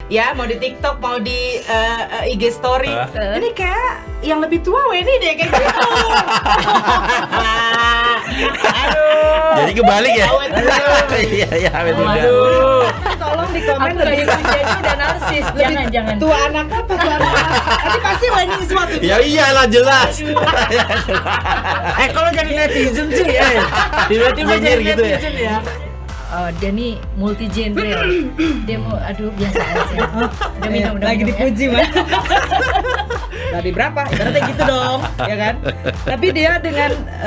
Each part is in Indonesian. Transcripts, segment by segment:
ya mau di TikTok, mau di IG story. Ini kayak yang lebih tua Weni deh kayak gitu. Aduh. Jadi kebalik ya? Iya, awet muda. Tolong di komen Aku lebih jadi udah narsis. Jangan. tua anak apa tua anak? Nanti pasti Weni suatu. Ya iyalah jelas. Kalau jadi netizen sih tiba-tiba jadi gitu ya? netizen ya. Oh, dia nih multi genre. Dia mau biasa aja. Udah minum Lagi minum, dipuji mah. Dari berapa? Berarti gitu dong, ya kan? Tapi dia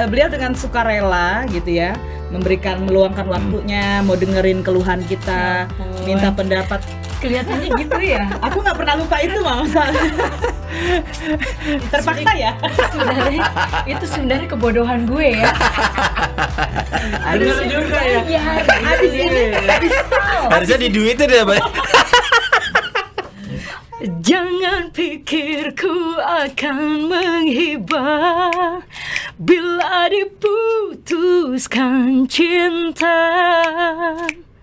beliau dengan sukarela gitu ya, meluangkan waktunya, mau dengerin keluhan kita, minta pendapat. Kelihatannya gitu ya. Aku nggak pernah lupa itu mah masalah. Terpaksa ya. Itu sebenarnya kebodohan gue ya. Bener juga ya. Iya, Habis ini, Harusnya diduitin ya, Bay. jangan pikir ku akan menghibah bila diputuskan cinta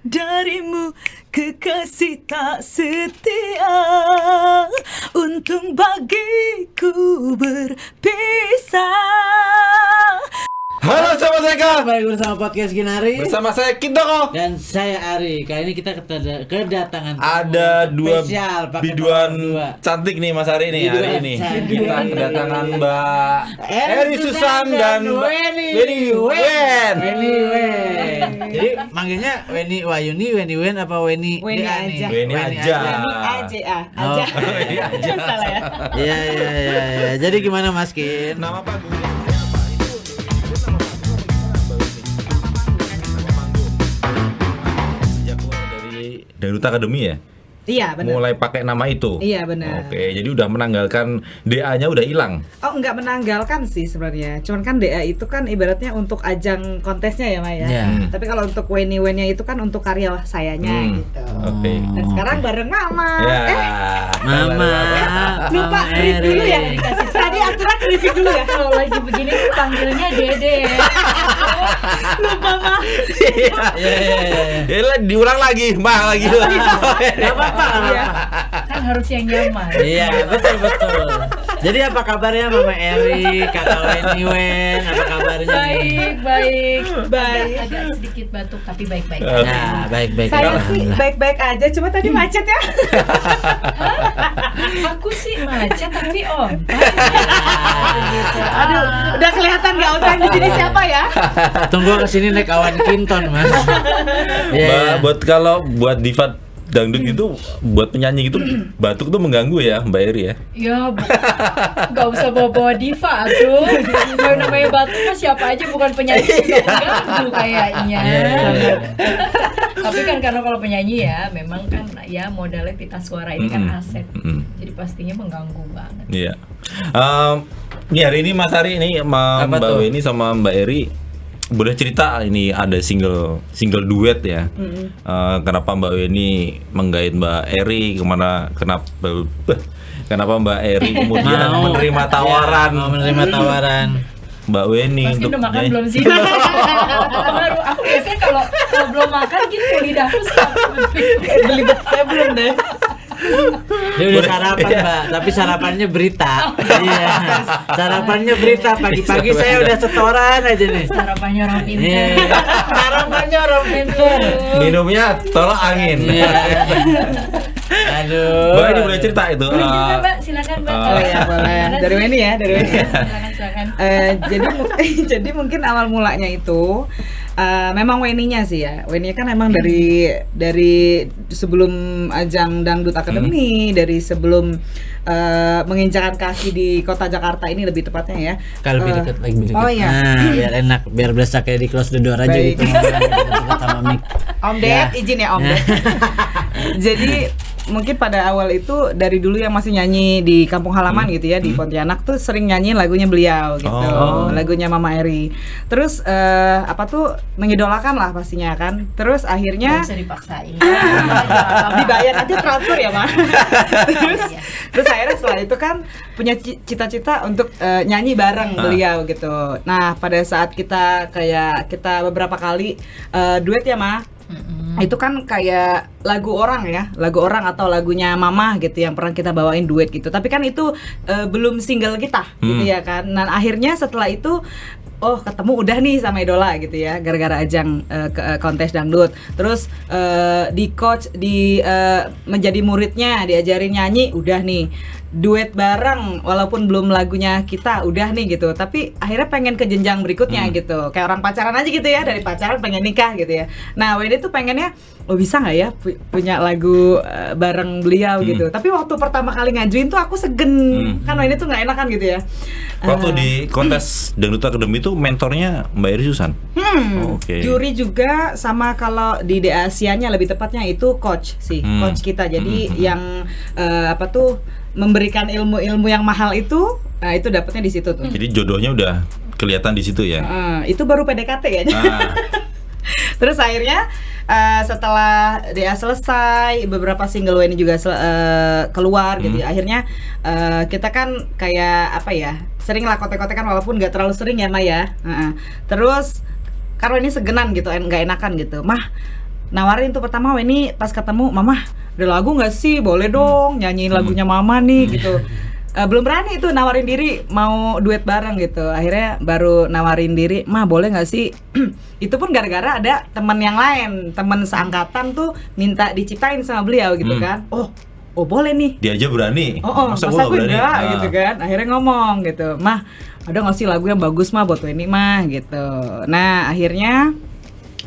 darimu. Kekasih tak setia, untung bagiku berpisah. Halo Sobat Reka. Kembali bersama podcast Ginari. Bersama saya Kintoko. Dan saya Ari. Kali ini kita kedatangan Ada dua spesial, pakai biduan nomor dua. cantik nih Mas Ari nih hari Biduan ini. cantik. Kita kedatangan Mbak Eri Susan dan Weni Wen. Jadi manggilnya Weni Wayuni, Weni Wen apa Weni Weni Dea nih? aja. Weni aja. AJA Oh. aja. Weni aja. Salah ya. Iya. Jadi gimana Mas Kin? Nama panggungnya dari Dangdut Academy ya? Iya benar. Mulai pakai nama itu. Iya benar. Oke, jadi udah menanggalkan DA-nya udah hilang. Oh nggak menanggalkan sih sebenarnya. Cuman kan DA itu kan ibaratnya untuk ajang kontesnya ya Maya. Iya. Tapi kalau untuk Weni-Weni itu kan untuk karya sayanya gitu. Oke. Dan sekarang bareng Mama. Ya. Mama. Lupa Mama brief dulu ya. Eri. Tadi aturan briefing dulu ya. Kalau lagi begini tuh panggilnya Dede. Lupa mah. Iya. Ya lah, diulang lagi, Mah lagi. Gak apa-apa. Kan harus yang nyaman. Iya, betul. Jadi apa kabarnya Mama Eri, Kakak Weni Wen, apa kabarnya? Baik. Baik. Agak sedikit batuk tapi baik-baik. Nah, baik-baik. Saya sih Alhamdulillah. baik-baik aja. Cuma tadi macet ya. Aku sih macet tapi on. Aduh, udah kelihatan nggak orang di sini siapa ya? Tunggu kesini naik awan Kinton Mas. Iya. Buat diva dangdut gitu, buat penyanyi gitu, batuk tuh mengganggu ya Mbak Eri ya. Ya, nggak usah bawa-bawa diva tuh. Yang namanya batuk kan siapa aja bukan penyanyi juga mengganggu kayaknya. Tapi kan karena kalau penyanyi ya, memang kan ya modalnya pita suara ini kan aset. Jadi pastinya mengganggu banget. Iya. Nih hari ini Mas Ari ini sama Apa Mbak tuh? Weni sama Mbak Eri boleh cerita ini ada single duet ya. Kenapa Mbak Weni menggait Mbak Eri, kenapa Mbak Eri kemudian menerima tawaran Mau menerima tawaran. Mbak Weni Mas untuk udah makan nyanyi? belum sih? Pengaruh. Aku biasanya kalau belum makan gitu lidahku suka Belibet saya belum deh. Dia udah sarapan Mbak, tapi sarapannya berita. Iya. Sarapannya berita. Pagi-pagi saya udah setoran aja nih. sarapannya orang pintar. Iya. Sarapannya orang pintar. Minumnya tolak angin. Iya. Aduh. Mbak Eni boleh cerita itu. Boleh cerita, Mbak, silakan Mbak. Oh ya boleh. Dari Weni ya, dari Weni. Silakan. Jadi mungkin awal mulanya itu memang Weninya sih ya. Weninya kan emang dari sebelum ajang Dangdut Academy, dari sebelum menginjakan kaki di kota Jakarta ini lebih tepatnya ya. Kalau lebih dekat lagi lebih dekat. Oh iya. Nah, biar enak, biar berasa kayak di close the door aja Baik. gitu. Dekat sama mic. Om Ded, izin ya Om Ded. Jadi mungkin pada awal itu dari dulu yang masih nyanyi di kampung halaman gitu ya di Pontianak tuh sering nyanyiin lagunya beliau gitu, lagunya Mama Eri. Terus mengidolakan lah pastinya kan. Terus akhirnya Nggak usah dipaksain. dibayar nanti transfer ya Ma. terus akhirnya setelah itu kan punya cita-cita untuk nyanyi bareng beliau gitu. Nah pada saat kita beberapa kali duet ya Ma. Itu kan kayak lagu orang ya, lagu orang atau lagunya mama gitu yang pernah kita bawain duet gitu. Tapi kan itu belum single kita gitu ya kan. Nah akhirnya setelah itu ketemu udah nih sama idola gitu ya, gara-gara ajang kontes dangdut. Terus di coach, menjadi muridnya, diajarin nyanyi, udah nih duet bareng walaupun belum lagunya kita, udah nih gitu. Tapi akhirnya pengen ke jenjang berikutnya gitu, kayak orang pacaran aja gitu ya, dari pacaran pengen nikah gitu ya. Nah Wendy tuh pengennya bisa nggak ya punya lagu bareng beliau gitu. Tapi waktu pertama kali ngajuin tuh aku segen, kan Wendy tuh nggak enakan gitu ya. Waktu di kontes Dangdut Academy itu mentornya Mbak Eri Susan. Oke. Juri juga, sama kalau di Asianya lebih tepatnya itu coach sih, coach kita. Jadi yang memberikan ilmu-ilmu yang mahal itu, itu dapatnya di situ tuh. Jadi jodohnya udah kelihatan di situ ya. Itu baru PDKT ya. Terus akhirnya setelah dia selesai, beberapa single Wendy juga keluar gitu. Akhirnya kita kan kayak sering lah kotek-kotekan walaupun nggak terlalu sering ya Maya. Terus karena ini segenan gitu, nggak enakan gitu. Mah nawarin tuh pertama Wendy pas ketemu, Mama ada lagu nggak sih? Boleh dong nyanyiin lagunya Mama nih gitu. Belum berani itu nawarin diri mau duet bareng gitu. Akhirnya baru nawarin diri, "Ma boleh nggak sih?" Itu pun gara-gara ada teman yang lain, teman seangkatan tuh minta diciptain sama beliau gitu kan. Oh boleh nih. Dia aja berani. Masa gue enggak gitu kan. Akhirnya ngomong gitu, "Mah ada nggak sih lagu yang bagus mah buat Wendy mah?" gitu. Nah akhirnya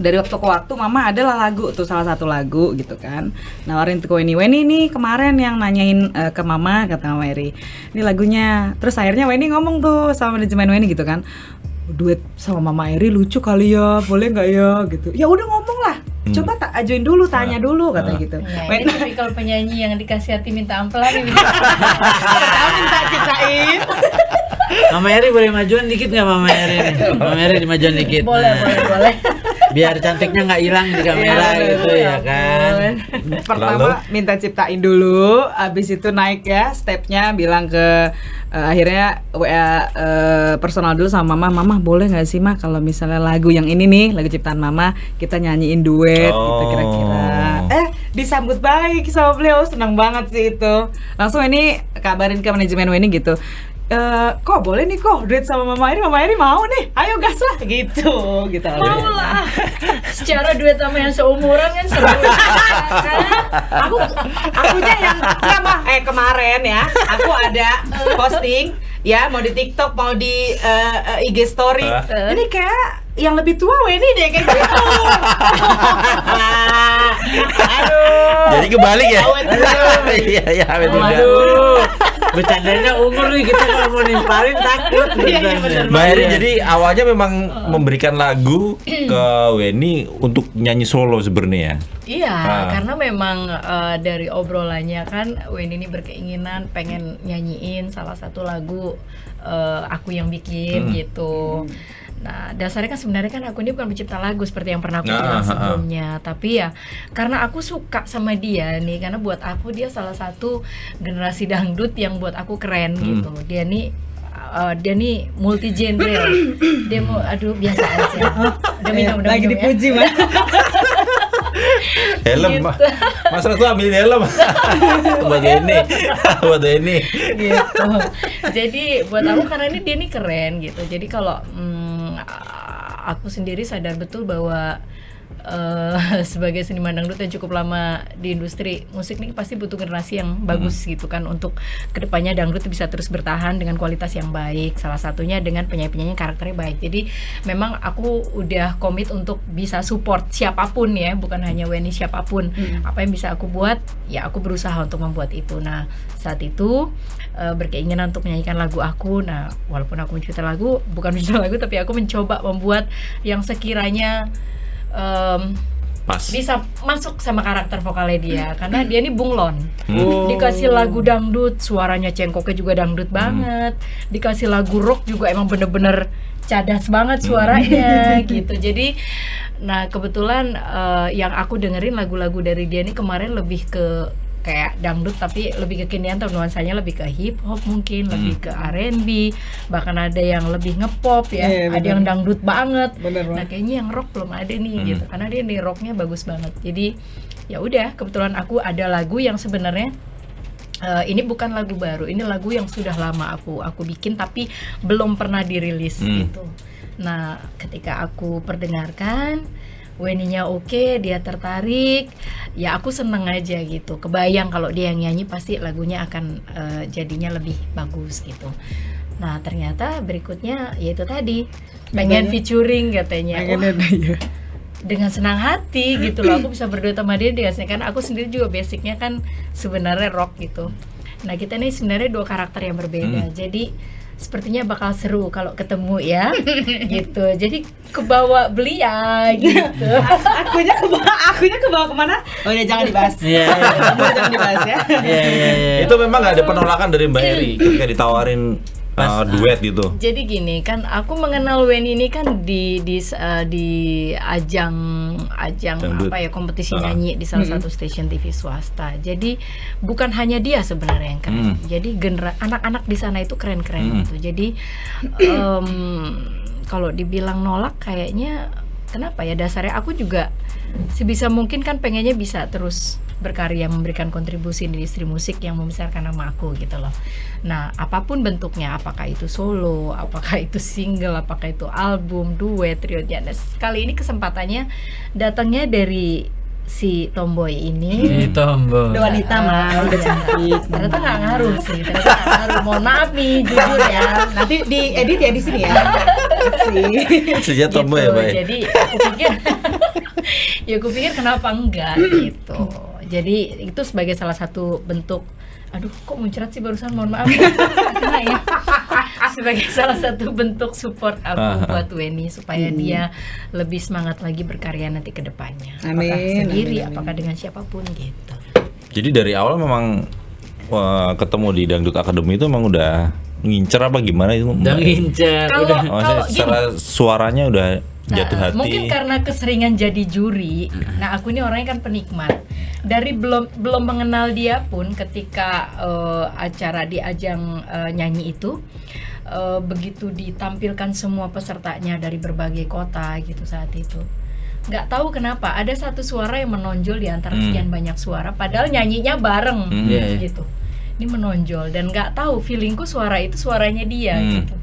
dari waktu ke waktu Mama adalah lagu tuh, salah satu lagu gitu kan, nawarin tuh ke Wendy nih kemarin yang nanyain ke Mama, kata Mama Eri ini lagunya. Terus akhirnya Wendy ngomong tuh sama manajemen Wendy gitu kan, duet sama Mama Eri lucu kali ya, boleh nggak ya gitu. Ya udah ngomong lah, coba ajuin dulu, tanya dulu katanya gitu. Ya, ini tipikal penyanyi yang dikasih hati minta ampelan nih. Minta ciptain. Mama Eri boleh majuan dikit nggak Mama Eri nih? Mama Eri dimajuan dikit. Boleh. Biar cantiknya nggak hilang di kamera gitu ya kan. Pertama minta ciptain dulu, abis itu naik ya stepnya, bilang ke akhirnya WA personal dulu sama Mama boleh nggak sih kalau misalnya lagu yang ini nih, lagu ciptaan Mama kita nyanyiin duet gitu kira-kira. Disambut baik sama beliau, senang banget sih itu. Langsung ini kabarin ke manajemen Wendy gitu, kok boleh nih duet sama Mama Eri mau nih, ayo gas lah gitu. Mau lah. Secara duet sama yang seumuran kan seru. Akunya yang kemarin ya, aku ada posting ya, mau di TikTok mau di IG story. Ini kayak yang lebih tua Wendy deh kayak gitu. Aduh. Jadi kebalik ya. Iya, Aduh. Bercandanya umur nih, kita kalau mau nimpalin takut. Mbak Eri jadi awalnya memang memberikan lagu ke Wendy untuk nyanyi solo sebenarnya. Iya, karena memang dari obrolannya kan Wendy ini berkeinginan pengen nyanyiin salah satu lagu aku yang bikin gitu. Nah, dasarnya kan sebenarnya kan aku ini bukan pencipta lagu seperti yang pernah aku bilang sebelumnya, tapi ya karena aku suka sama dia nih, karena buat aku dia salah satu generasi dangdut yang buat aku keren gitu. Dia nih multi genre. Dia mau biasa aja. Udah minum lagi dipuji ya. Mas. Helm mah. Masa tuh ambilin helm. buat ini. Gitu. Jadi buat aku karena dia nih keren gitu. Jadi kalau aku sendiri sadar betul bahwa sebagai seniman dangdut yang cukup lama di industri musik ini pasti butuh generasi yang bagus gitu kan, untuk kedepannya dangdut bisa terus bertahan dengan kualitas yang baik, salah satunya dengan penyanyi-penyanyi karakternya baik. Jadi memang aku udah komit untuk bisa support siapapun ya, bukan hanya Wendy, siapapun apa yang bisa aku buat ya aku berusaha untuk membuat itu. Nah saat itu berkeinginan untuk menyanyikan lagu aku. Nah walaupun aku mencipta lagu, bukan mencipta lagu, tapi aku mencoba membuat yang sekiranya pas bisa masuk sama karakter vokalnya dia, karena dia ini bunglon. Dikasih lagu dangdut, suaranya cengkoknya juga dangdut banget. Dikasih lagu rock juga emang bener-bener cadas banget suaranya gitu. Jadi nah kebetulan yang aku dengerin lagu-lagu dari dia ini kemarin lebih ke kayak dangdut tapi lebih kekinian atau nuansanya lebih ke hip hop mungkin, lebih ke R&B, bahkan ada yang lebih ngepop ya, Iya, ada yang dangdut banget. Bener Nah kayaknya yang rock belum ada nih gitu, karena dia nih rocknya bagus banget. Jadi ya udah, kebetulan aku ada lagu yang sebenarnya ini bukan lagu baru, ini lagu yang sudah lama aku bikin tapi belum pernah dirilis gitu. Nah ketika aku perdengarkan, Weni-nya oke, dia tertarik, ya aku seneng aja gitu. Kebayang kalau dia yang nyanyi pasti lagunya akan jadinya lebih bagus gitu. Nah ternyata berikutnya yaitu tadi pengen featuring katanya. Wah, dengan senang hati gitu loh, aku bisa berduet sama dia kan aku sendiri juga basicnya kan sebenarnya rock gitu. Nah kita nih sebenarnya dua karakter yang berbeda, jadi sepertinya bakal seru kalau ketemu ya gitu. Jadi kebawa belia gitu. akunya kebawa kemana? Oh ya jangan dibahas. Jangan dibahas ya. Itu memang nggak ada penolakan dari Mbak Eri ketika ditawarin duet gitu. Jadi gini kan, aku mengenal Weni ini kan di ajang Dangdut. apa ya, kompetisi nyanyi di salah satu stasiun TV swasta. Jadi bukan hanya dia sebenarnya yang keren. Jadi anak-anak di sana itu keren-keren gitu. Jadi kalau dibilang nolak kayaknya kenapa ya, dasarnya aku juga sebisa mungkin kan pengennya bisa terus berkarya, memberikan kontribusi di industri musik yang membesarkan nama aku gitu loh. Nah apapun bentuknya, apakah itu solo, apakah itu single, apakah itu album, duet, trio. Nah, kali ini kesempatannya datangnya dari si tomboy ini. Tomboy. Udah wanita mah, udah cantik. Ternyata nggak ngaruh sih, ternyata nggak ngaruh. Mohon maaf nih, jujur ya. Nanti diedit ya di sini ya. Sejak tomboy ya, Mbak. Jadi aku pikir kenapa enggak gitu. Jadi itu sebagai salah satu bentuk, aduh kok muncrat sih barusan, mohon maaf karena ya sebagai salah satu bentuk support aku buat Weni supaya dia lebih semangat lagi berkarya nanti ke depannya. Apakah sendiri, apakah dengan siapapun gitu. Jadi dari awal memang ketemu di Dangdut Academy itu memang udah ngincer apa gimana itu? Udah ngincer. Maksudnya secara suaranya udah jatuh hati. Mungkin karena keseringan jadi juri. Nah aku ini orangnya kan penikmat. Dari belum mengenal dia pun ketika acara di ajang nyanyi itu, begitu ditampilkan semua pesertanya dari berbagai kota gitu saat itu, nggak tahu kenapa ada satu suara yang menonjol di antara sekian banyak suara, padahal nyanyinya bareng gitu. Ini menonjol dan nggak tahu, feelingku suara itu suaranya dia gitu.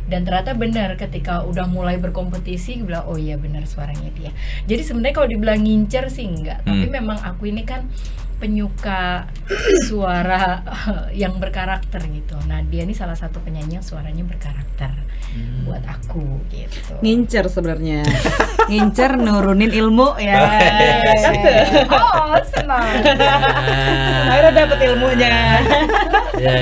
Dan ternyata benar ketika udah mulai berkompetisi, bilang oh iya benar suaranya dia. Jadi sebenarnya kalau dibilang ngincer sih enggak, tapi memang aku ini kan penyuka suara yang berkarakter gitu. Nah dia ini salah satu penyanyi yang suaranya berkarakter buat aku gitu. Ngincer sebenarnya, ngincer nurunin ilmu ya. Oh senang. Akhirnya dapet ilmunya. Ya.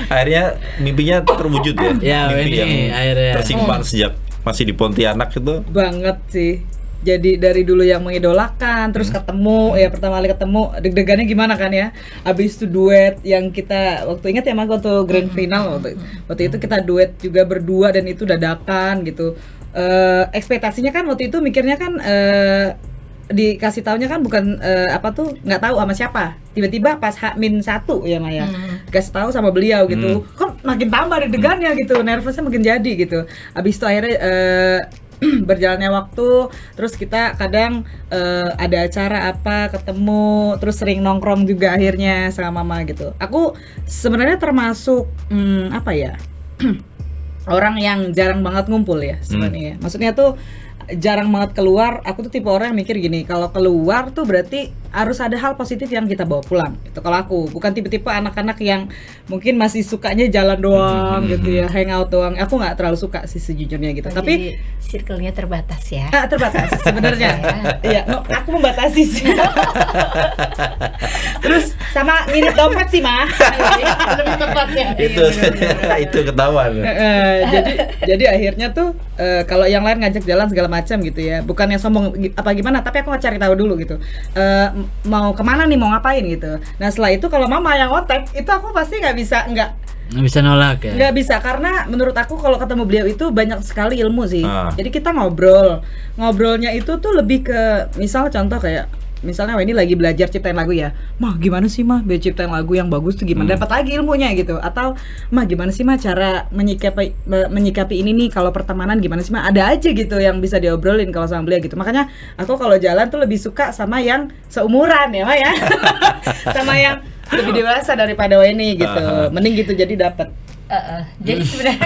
Akhirnya mimpinya terwujud ya. Ya, Mimpi ini yang akhirnya. tersimpan sejak masih di Pontianak itu. Banget sih. Jadi dari dulu yang mengidolakan, terus ketemu, ya pertama kali ketemu deg-degannya gimana kan ya. Habis itu duet yang kita waktu ingat ya Mas, waktu grand final waktu itu kita duet juga berdua dan itu dadakan gitu. Ekspektasinya kan waktu itu mikirnya kan dikasih taunya kan bukan nggak tahu sama siapa. Tiba-tiba pas H-1 ya Maya, dikasih tahu sama beliau gitu. Kok makin tambah deg-degannya gitu, nervousnya makin jadi gitu. Habis itu akhirnya berjalannya waktu, terus kita kadang ada acara apa ketemu, terus sering nongkrong juga akhirnya sama mama gitu. Aku sebenarnya termasuk orang yang jarang banget ngumpul ya sebenarnya. Maksudnya tuh jarang banget keluar. Aku tuh tipe orang yang mikir gini, kalau keluar tuh berarti harus ada hal positif yang kita bawa pulang gitu. Kalau aku bukan tipe-tipe anak-anak yang mungkin masih sukanya jalan doang gitu ya, hangout doang. Aku nggak terlalu suka sih sejujurnya gitu. Tapi circle-nya terbatas ya. Terbatas sebenarnya. Iya, aku membatasi sih. Terus sama ngirit dompet sih mah. Lebih tepatnya. Itu ketahuan. Jadi akhirnya tuh kalau yang lain ngajak jalan segala macam gitu ya, bukannya sombong apa gimana, tapi aku cari tahu dulu gitu. Mau kemana nih, mau ngapain gitu. Nah setelah itu kalau mama yang otek itu aku pasti nggak bisa nolak ya. Nggak bisa, karena menurut aku kalau ketemu beliau itu banyak sekali ilmu sih. Jadi kita ngobrolnya itu tuh lebih ke misal contoh kayak misalnya ini lagi belajar ciptain lagu ya, mah gimana sih mah ciptain lagu yang bagus tuh gimana, dapat lagi ilmunya gitu. Atau mah gimana sih mah cara menyikapi ini nih kalau pertemanan gimana sih mah, ada aja gitu yang bisa diobrolin kalau sama beliau gitu. Makanya aku kalau jalan tuh lebih suka sama yang seumuran ya mah ya, sama yang lebih dewasa daripada Weni gitu, mending gitu jadi dapat. Jadi sebenarnya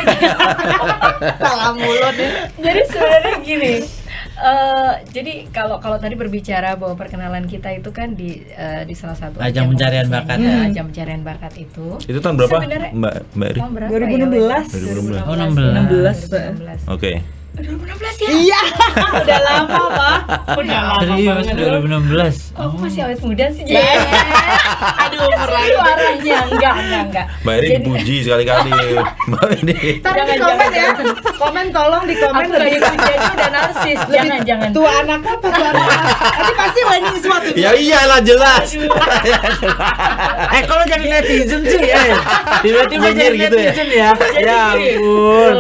Salah mulut ya. Jadi sebenarnya gini, jadi kalau tadi berbicara bahwa perkenalan kita itu kan di salah satu Ajang pencarian bakat. Ajang pencarian bakat itu. Itu tahun berapa, Sebenarnya- Mbak Eri? Tahun berapa 2016. ya? 2016. Oh, 16. 2016. Oke. 2016 ya? Iya, udah lama Pak. Udah lama Serius banget. 2016. Kok aku masih awet muda sih? Aduh, merayu arahnya enggak. Mbak Eri dipuji sekali-kali. Mbak Eri. Ntar di Jangan, komen jangan, ya. Komen tolong di komen Aku gak dipuji aja udah narsis. Jangan. tua anak apa tua anak. Nanti pasti Weni suatu. Ya iyalah jelas. Kalau jadi netizen sih, tiba-tiba Nyinyir jadi gitu ya? netizen ya. Jadi Ya gini, ampun.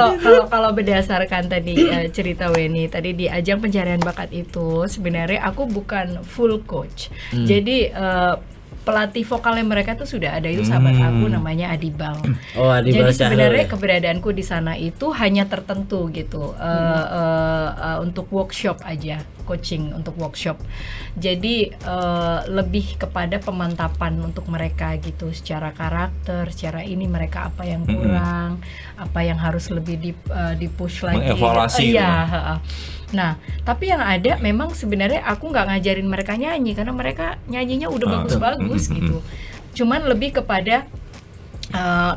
kalau berdasarkan tadi cerita Weni tadi di ajang pencarian bakat itu, sebenarnya aku bukan full coach. Jadi pelatih vokalnya mereka tuh sudah ada, itu sahabat aku namanya Adibal. Oh, Adibal Jadi sebenarnya Cahyo ya? keberadaanku di sana itu hanya tertentu gitu, untuk workshop aja, coaching untuk workshop. Jadi lebih kepada pemantapan untuk mereka gitu, secara karakter, secara ini mereka apa yang kurang, apa yang harus lebih di push lagi. Mengevaluasi gitu. Iya. Nah, tapi yang ada memang sebenarnya aku nggak ngajarin mereka nyanyi karena mereka nyanyinya udah bagus-bagus gitu. Cuman lebih kepada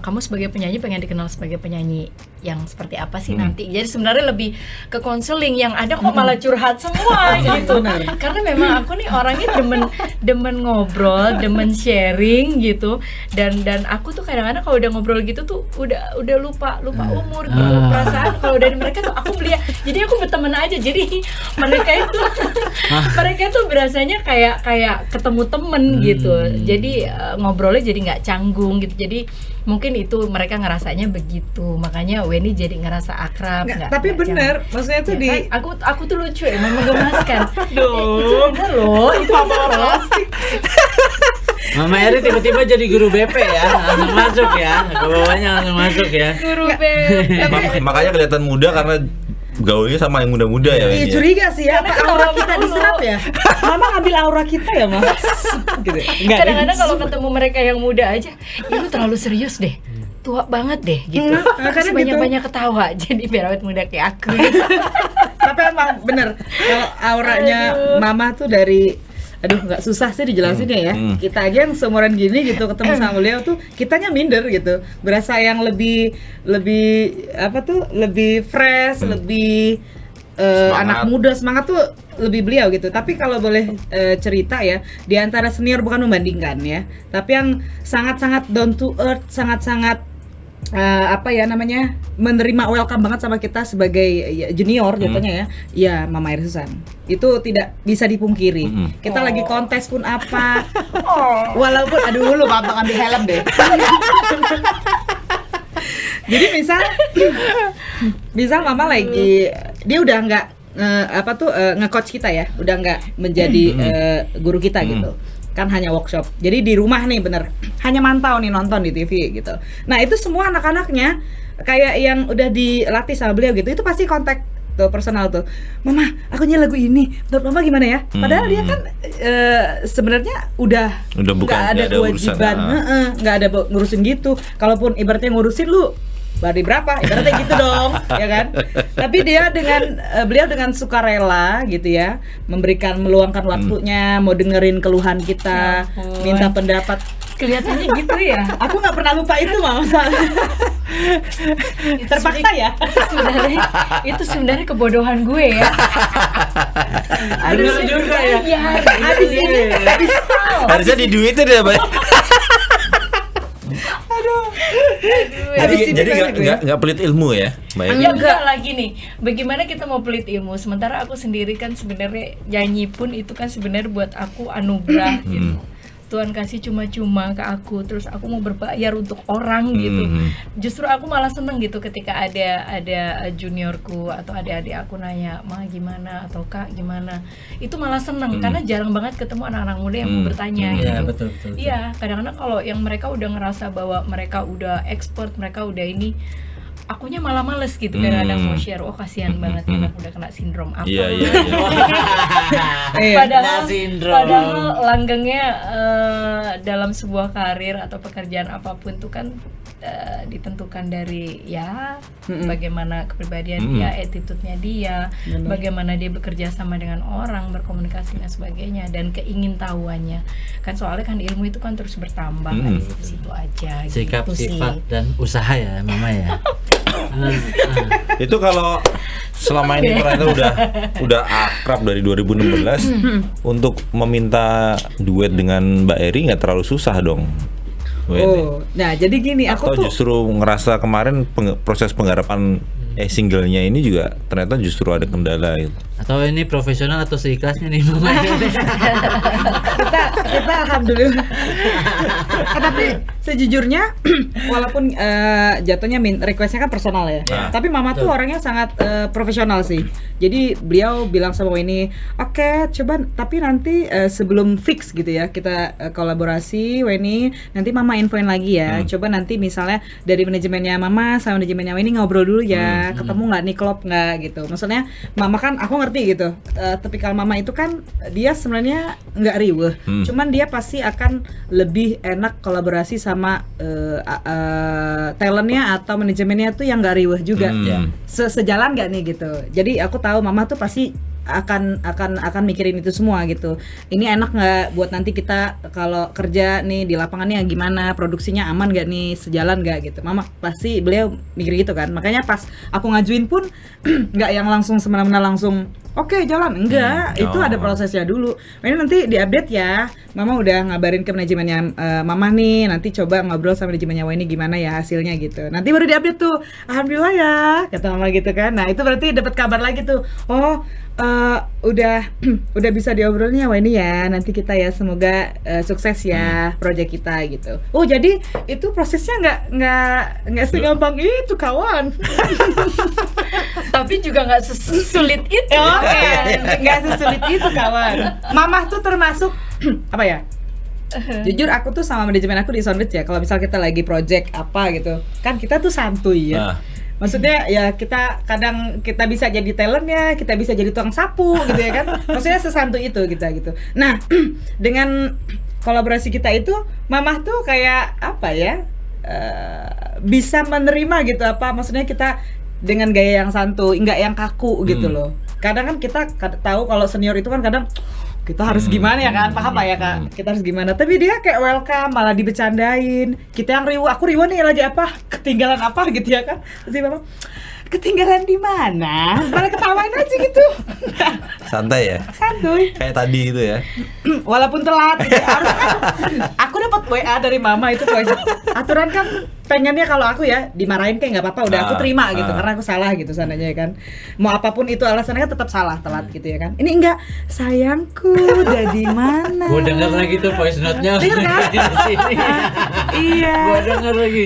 kamu sebagai penyanyi pengen dikenal sebagai penyanyi yang seperti apa sih nanti. Jadi sebenarnya lebih ke konseling, yang ada kok malah curhat semua gitu. Karena memang aku nih orangnya demen ngobrol, demen sharing gitu. Dan aku tuh kadang-kadang kalau udah ngobrol gitu tuh udah lupa umur gitu. Perasaan kalau dari mereka tuh aku belia. Jadi aku berteman aja. Jadi mereka itu berasanya kayak ketemu temen gitu. Jadi ngobrolnya jadi nggak canggung gitu. Jadi mungkin itu mereka ngerasanya begitu, makanya Weni jadi ngerasa akrab. Tapi bener, maksudnya tuh di kan, aku tuh lucu ya, menggemaskan. Duh. Itu loh, itu plastik. Mama Eri tiba-tiba jadi guru BP ya, langsung masuk ya, ke bawahnya langsung masuk ya. Guru BP. Makanya kelihatan muda karena gaulnya sama yang muda-muda ya. Iya, Weni, ya? curiga sih ya, apa Karena aura ketawa kita mulu. diserap ya? Mama ngambil aura kita ya, Mas? Gitu. Enggak. Kadang-kadang kalau ketemu mereka yang muda aja, itu terlalu serius deh, tua banget deh gitu. Karena Terus gitu. banyak-banyak ketawa, jadi biar awet muda kayak aku. Gitu. Tapi emang bener, kalau auranya Mama tuh dari nggak susah sih dijelasin ya. Kita aja yang seumuran gini gitu ketemu sama beliau tuh kitanya minder gitu. Berasa yang lebih apa tuh? Lebih fresh, lebih anak muda, semangat tuh lebih beliau gitu. Tapi kalau boleh cerita ya, di antara senior, bukan membandingkan ya, tapi yang sangat-sangat down to earth, sangat-sangat menerima, welcome banget sama kita sebagai junior jatuhnya ya Mama Eri Susan. Itu tidak bisa dipungkiri. Kita lagi kontes pun apa, walaupun lu Bapak ambil helm deh. Jadi misal Mama lagi, dia udah nggak nge-coach kita ya, udah nggak menjadi guru kita gitu. Kan hanya workshop. Jadi di rumah nih bener, hanya mantau nih, nonton di TV gitu. Nah itu semua anak-anaknya kayak yang udah dilatih sama beliau gitu, itu pasti kontak tuh personal tuh, Mama aku nyanyi lagu ini, menurut Mama gimana ya? Padahal dia kan sebenarnya udah bukan, nggak ada kewajiban, nggak ada ngurusin gitu. Kalaupun ibaratnya ngurusin lu bari berapa, ibaratnya gitu dong, ya kan? Tapi dia beliau dengan sukarela gitu ya, meluangkan waktunya, mau dengerin keluhan kita, minta pendapat. Kelihatannya gitu ya. Aku nggak pernah lupa itu, Mama. Terpaksa ya. Itu sebenarnya kebodohan gue ya. Bener juga ya. Habis ini, Harusnya diduitin ya, Bay. habis ini Jadi banget gue. nggak pelit ilmu ya, Mbak Eri? Enggak lagi nih. Bagaimana kita mau pelit ilmu? Sementara aku sendiri kan sebenarnya nyanyi pun itu kan sebenarnya buat aku anugerah gitu. Tuhan kasih cuma-cuma ke aku, terus aku mau berbayar untuk orang gitu. Justru aku malah seneng gitu ketika ada juniorku atau adik-adik aku nanya, "Ma gimana?" atau "Kak gimana?" Itu malah seneng karena jarang banget ketemu anak-anak muda yang mau bertanya Iya, gitu. betul. Iya, kadang-kadang kalau yang mereka udah ngerasa bahwa mereka udah expert, mereka udah ini, akunya malah males gitu kadang-kadang mau share. Oh kasihan banget anak udah kena sindrom apa. Iya. Padahal Sindrom. langgengnya dalam sebuah karir atau pekerjaan apapun tuh kan ditentukan dari ya bagaimana kepribadian dia, attitude-nya dia, bagaimana dia bekerja sama dengan orang, berkomunikasi dan sebagainya, dan keingintahuannya. Kan soalnya kan ilmu itu kan terus bertambah kan di situ aja. Sikap, gitu sifat, sih. dan usaha ya Mama ya. Itu kalau selama ini ternyata udah akrab dari 2016 untuk meminta duet dengan Mbak Eri nggak terlalu susah dong. Oh, nah jadi gini, aku Atau tuh justru ngerasa kemarin proses penggarapan singlenya ini juga ternyata justru ada kendala gitu. Atau ini profesional atau seikhlasnya nih Mama? kita alhamdulillah. Tapi sejujurnya walaupun jatuhnya requestnya kan personal ya, tapi Mama tuh orangnya sangat profesional sih. Jadi beliau bilang sama Weni, oke, coba tapi nanti sebelum fix gitu ya kita kolaborasi, Weni nanti Mama infoin lagi ya. Coba nanti misalnya dari manajemennya Mama sama manajemennya Weni ngobrol dulu ya, ketemu nggak nih, klop nggak gitu. Maksudnya Mama kan aku ngerti gitu, tipikal Mama itu kan dia sebenarnya nggak riweh, cuman dia pasti akan lebih enak kolaborasi sama talentnya atau manajemennya tuh yang nggak riweh juga. Sejalan nggak nih gitu. Jadi aku tahu Mama tuh pasti akan mikirin itu semua gitu. Ini enak nggak buat nanti kita kalau kerja nih di lapangannya gimana, produksinya aman nggak nih, sejalan nggak gitu. Mama pasti beliau mikir gitu kan. Makanya pas aku ngajuin pun nggak yang langsung semena-mena langsung oke, jalan, enggak. Itu ada prosesnya dulu. Ini nanti diupdate ya. Mama udah ngabarin ke manajemennya Mama nih, nanti coba ngobrol sama manajemennya ini gimana ya hasilnya gitu. Nanti baru diupdate tuh. Alhamdulillah ya, kata Mama gitu kan. Nah, itu berarti dapat kabar lagi tuh. Oh, udah bisa diobrolnya ini ya. Nanti kita ya semoga sukses ya proyek kita gitu. Oh, jadi itu prosesnya nggak segampang itu, kawan. Tapi juga nggak sesulit itu. Nggak sesulit itu, kawan. Mama tuh termasuk apa ya? Jujur aku tuh sama manajemen aku di Soundbit ya, kalau misal kita lagi project apa gitu, kan kita tuh santuy ya. Maksudnya ya kita kadang kita bisa jadi talentnya, kita bisa jadi tukang sapu gitu ya kan. Maksudnya sesantuy itu kita gitu. Nah, dengan kolaborasi kita itu, Mama tuh kayak apa ya? Bisa menerima gitu apa? Maksudnya kita dengan gaya yang santuy, enggak yang kaku gitu loh. Kadang kan kita tahu kalau senior itu kan kadang kita harus gimana ya kan, paham ya Kak? Kita harus gimana, tapi dia kayak welcome, malah dibecandain. Kita yang riuh, aku riuh nih lagi apa, ketinggalan apa gitu ya kan. Terus dia Mama, ketinggalan di mana? Malah ketawain aja gitu. Santai ya? Santuy. Kayak tadi gitu ya? Walaupun telat gitu. Harus kan, aku dapat WA dari Mama itu voice. Aturan kan pengennya kalau aku ya dimarahin kayak nggak apa-apa, udah aku terima gitu karena aku salah gitu sananya kan. Mau apapun itu alasannya kan tetap salah, telat gitu ya kan. Ini enggak, sayangku udah di mana? Gua denger lagi tuh voice note-nya di sini. Iya. Gua denger lagi.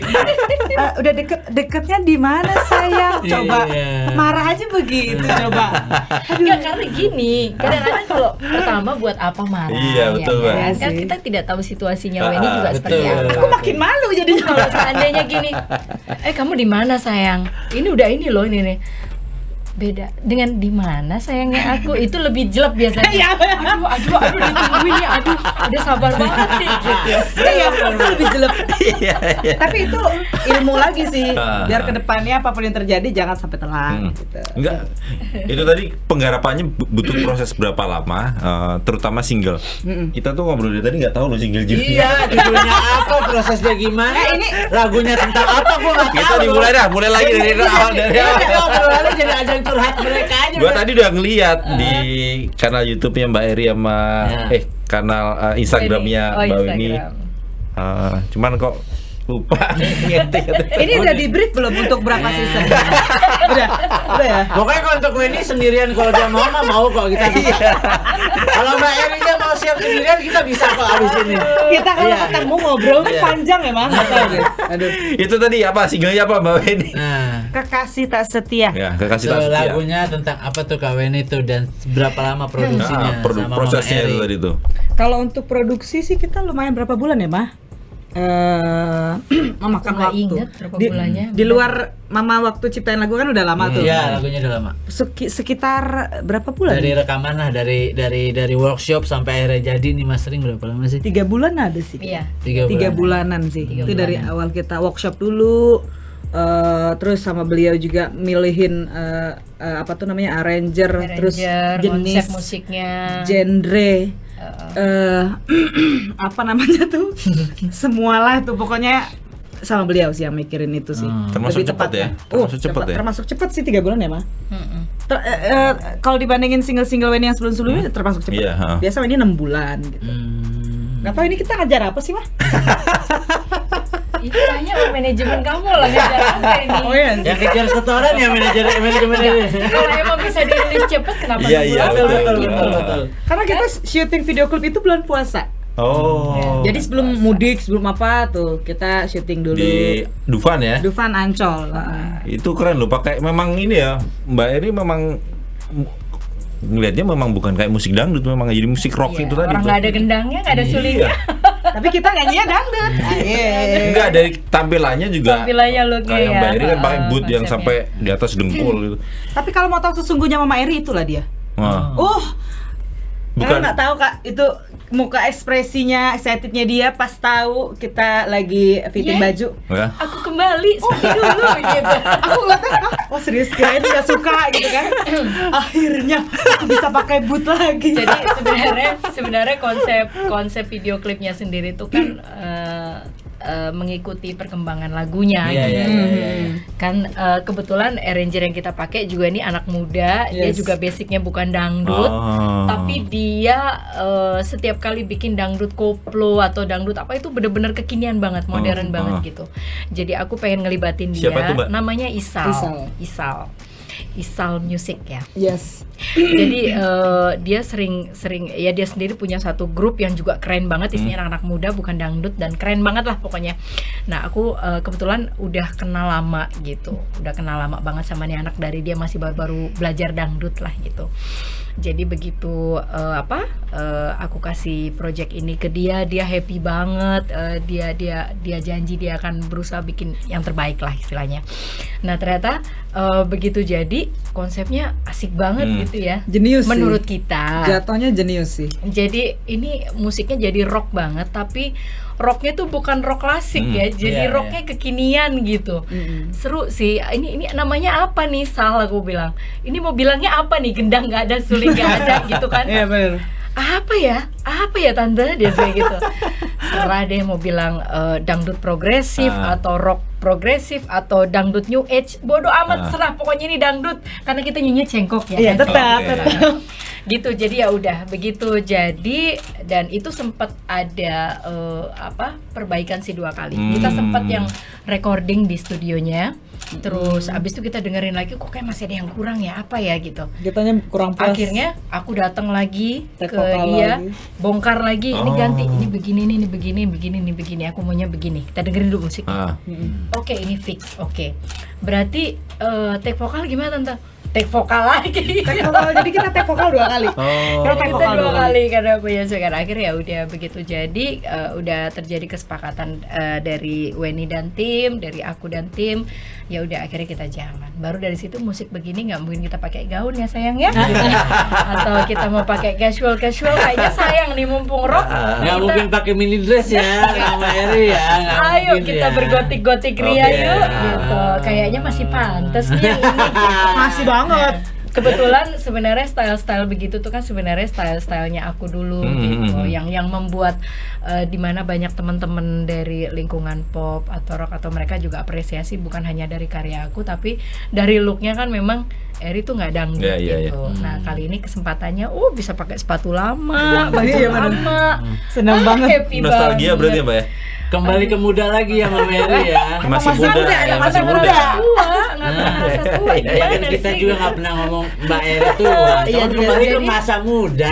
Udah deketnya di mana sayang? Coba Iya. marah aja begitu coba. Enggak, karena gini, kadang-kadang kalau pertama buat apa marah. Iya, betul, ya, Bang. kan kita tidak tahu situasinya Weni juga seperti betul. apa. Aku makin malu jadi Kalau seandainya gini, kamu di mana sayang? Ini udah ini loh ini nih. Beda dengan di mana sayangnya aku, itu lebih jelek biasanya. Aduh ditungguin ya, aduh udah sabar banget nih. Iya, itu lebih jelek. Iya. Tapi itu ilmu lagi sih. Biar kedepannya apapun yang terjadi jangan sampai telat gitu. Enggak. Itu tadi penggarapannya butuh proses berapa lama, terutama single. Kita tuh ngobrol dari tadi nggak tahu loh single juga. Iya, judulnya apa, prosesnya gimana, lagunya tentang apa, gua nggak tahu. Kita dimulai dah, mulai lagi dari awal dari awal. Obrolannya jadi ajang curhat mereka aja. Gua tadi udah ngeliat di kanal YouTube-nya Mbak Eri sama kanal Instagramnya Oh, Mbak Weni. Instagram. Cuman kok lupa. Ini udah di brief belum untuk berapa season? Udah ya. Pokoknya kalau untuk Weni sendirian kalau dia mau mah mau kok kita bisa. Kalau Mbak Erinya mau siap sendirian kita bisa kok abis ini. Kita kalau Iya. ketemu ngobrol kan Iya. panjang ya, Bang. Aduh. Itu tadi apa singlenya apa Mbak Weni? Nah, Kekasih tak setia. Ya, kekasih so, tak setia. lagunya tentang apa tuh Kak Weni tuh dan berapa lama produksinya sama Mama Prosesnya itu Eri? tadi tuh. Kalau untuk produksi sih kita lumayan berapa bulan ya, Mah? Memakan Nggak waktu. ingat berapa bulannya. Di luar Mama waktu ciptain lagu kan udah lama tuh. Iya, lagunya udah lama. Sekitar berapa bulan? Dari rekaman lah, dari workshop sampai akhirnya jadi nih mastering berapa lama sih? 3 bulan ada sih. Iya. 3 bulanan sih. Tiga Itu dari bulanan. awal kita workshop dulu. Terus sama beliau juga milihin apa tuh namanya arranger, terus jenis konsep musiknya. genre apa namanya tuh semualah tuh pokoknya sama beliau sih yang mikirin itu sih. Termasuk Lebih cepat ya? tepatnya. Termasuk cepat ya? Termasuk cepat sih 3 bulan ya, Mah. Mm-mm. Kalau dibandingin single-single Weni yang sebelum-sebelumnya termasuk cepat. Iya, ha. Biasa ini 6 bulan gitu. Gak tau ini kita ngajar apa sih, Mah? Itu kayaknya manajemen kamu lah ngejar apa ini. Oh iya. Yang kejar setoran ya manajemen ini. Kalau emang bisa dirilis cepet kenapa Iya, iya, bulan? betul. Karena kita syuting video klip itu bulan puasa. Oh. Jadi sebelum mudik, sebelum apa tuh kita syuting dulu. Di Dufan ya? Dufan Ancol. Itu keren loh, pakai memang ini ya. Mbak Eri memang ngelihatnya memang bukan kayak musik dangdut, memang jadi musik rock Iya, itu tadi orang tuh. nggak ada gendangnya, nggak ada sulingnya. Tapi kita nyanyinya dangdut. Enggak, dari tampilannya juga. Tampilannya looknya Kayak ya. Mbak Eri kan pakai boot yang Konsepnya. sampai di atas dengkul gitu. Tapi kalau mau tahu sesungguhnya Mama Eri itulah dia. Wah, Bukan bukan. nggak tahu Kak, itu muka ekspresinya, excitednya dia pas tahu kita lagi fitting Yeah. baju. Ya. Aku kembali seperti dulu gitu. Aku ngeliatnya, oh serius kirain nggak suka gitu kan. Akhirnya aku bisa pakai boot lagi. Jadi sebenarnya konsep video klipnya sendiri itu kan mengikuti perkembangan lagunya Iya, gitu. iya, iya, iya. Kan kebetulan arranger yang kita pakai juga ini anak muda, dia Yes. juga basicnya bukan dangdut, Oh. tapi dia setiap kali bikin dangdut koplo atau dangdut apa itu bener-bener kekinian banget, modern banget gitu. Jadi aku pengen ngelibatin dia. Siapa tuh, Mbak? Namanya Isal. Isal Music ya. Yes. Jadi dia sering ya dia sendiri punya satu grup yang juga keren banget, isinya anak-anak muda bukan dangdut dan keren banget lah pokoknya. Nah aku kebetulan udah kenal lama gitu, udah kenal lama banget sama nih anak dari dia masih baru-baru belajar dangdut lah gitu. Jadi begitu aku kasih project ini ke dia happy banget. Dia janji dia akan berusaha bikin yang terbaik lah istilahnya. Nah ternyata begitu jadi konsepnya asik banget gitu ya. Jenius sih. Menurut kita. Jatuhnya jenius sih. Jadi ini musiknya jadi rock banget, tapi rocknya tuh bukan rock klasik ya, jadi Iya, rocknya kekinian gitu. Seru sih. Ini namanya apa nih, Sal? Aku bilang. Ini mau bilangnya apa nih? Gendang nggak ada, suling nggak ada gitu kan? Iya benar. Apa ya tante, dia kayak gitu. Serah deh mau bilang dangdut progresif atau rock progresif atau dangdut new age, bodoh amat, serah, pokoknya ini dangdut karena kita nyanyi cengkok ya. Iya kan? tetap. Gitu, jadi ya udah begitu jadi. Dan itu sempat ada perbaikan sih 2 kali. Kita sempat yang recording di studionya, terus abis itu kita dengerin lagi, kok kayak masih ada yang kurang ya, apa ya gitu. Kitanya kurang pas. Akhirnya aku datang lagi Take ke vokal dia, lagi. bongkar lagi, ini ganti, ini begini, ini begini, aku maunya begini. Kita dengerin dulu musiknya. Oke, ini fix. Oke. Berarti take vokal gimana tante? Take vokal lagi. Take vokal, jadi kita take vokal 2 kali. Kita take kita vokal 2 kali karena punya sekarang. Akhirnya ya udah begitu jadi, udah terjadi kesepakatan dari Weni dan tim, dari aku dan tim. Ya udah akhirnya kita jalan. Baru dari situ musik begini nggak mungkin kita pakai gaun ya sayang ya. Atau kita mau pakai casual kayaknya sayang nih mumpung rock. Nggak mungkin pakai mini dress ya, Mama Eri ya. nggak Ayo mungkin kita ya. bergotik-gotik ria Oke. yuk gitu. Kayaknya masih pantas nih yang ini. Masih banget. Kebetulan sebenarnya style begitu tuh kan sebenarnya stylenya aku dulu gitu, yang membuat dimana banyak teman-teman dari lingkungan pop atau rock atau mereka juga apresiasi bukan hanya dari karya aku tapi dari looknya kan memang Eri tuh nggak dangdut Iya, iya, gitu. Nah kali ini kesempatannya, bisa pakai sepatu lama, baju Iya, bener. lama, Senang banget. happy Nostalgia banget. berarti ya Mbak ya? Kembali ke muda lagi ya Mama Eri ya. Masih muda ya, masih masih muda. muda. Tua, nggak pernah merasa tua. Ya kan Gimana kita sih? juga nggak pernah ngomong Mbak Eri tua. Iya, Kembali ke jadi- masa muda.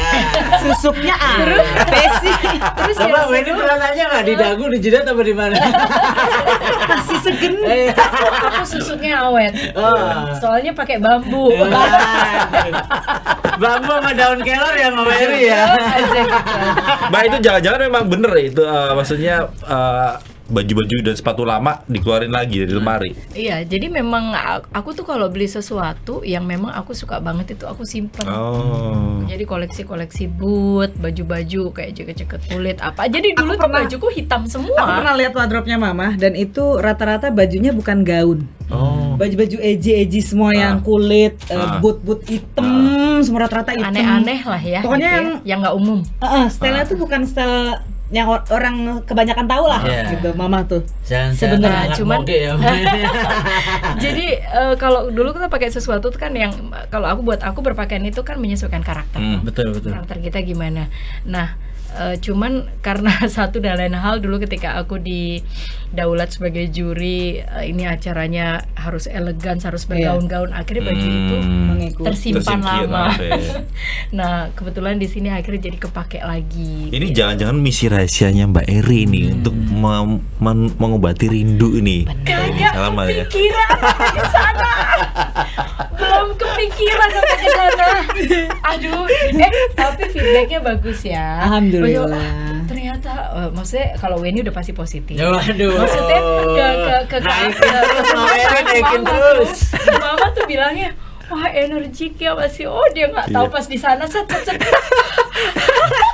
Susuknya apa sih? Terus Coba yang Weni pernah nanya nggak di dagu, di jidat apa di mana? Masih segen. aku susuknya awet. Oh. Soalnya pakai bambu. Bambu sama daun kelor ya Mama Eri ya. Aja gitu. Mbak itu jangan-jangan memang bener ya itu maksudnya baju-baju dan sepatu lama dikeluarin lagi dari lemari. Iya, jadi memang aku tuh kalau beli sesuatu yang memang aku suka banget itu aku simpen. Oh. Jadi koleksi-koleksi boot, baju-baju kayak jaket-jaket kulit apa. Jadi dulu tuh pernah- bajuku hitam Aku semua. pernah lihat wardrobe-nya Mama dan itu rata-rata bajunya bukan gaun. Oh. Baju-baju eji semua yang kulit, boot-boot hitam, semua rata-rata hitam. Aneh-aneh lah ya. Pokoknya gitu ya, yang nggak umum. Stylenya tuh bukan style yang orang kebanyakan tahu lah, Iya. gitu Mama tuh. Sebenarnya cuman- moge ya. Mama. Jadi kalau dulu kita pakai sesuatu tuh kan yang kalau aku buat aku berpakaian itu kan menyesuaikan karakter. Betul. Karakter kita gimana. Nah, cuman karena satu dan lain hal dulu ketika aku di Daulat sebagai juri, ini acaranya harus elegan, harus bergaun-gaun, akhirnya baju itu Mengikut. tersimpan Tersingkir, lama. ya. Nah, kebetulan di sini akhirnya jadi kepake lagi. Ini jangan-jangan misi rahasianya Mbak Eri nih untuk mengobati rindu ini. Kagak Alamat ya. kepikiran sampai ke sana. Belum kepikiran sampai ke sana. Aduh, tapi feedbacknya bagus ya. Alhamdulillah. Bahwa, ternyata maksudnya kalau Weni udah pasti positif. Ya waduh. Maksudnya ke naikin terus Mama Eri, naikin Mama terus. tuh- Mama tuh bilangnya, wah energik ya masih. Oh dia nggak tahu Iya. pas di sana set.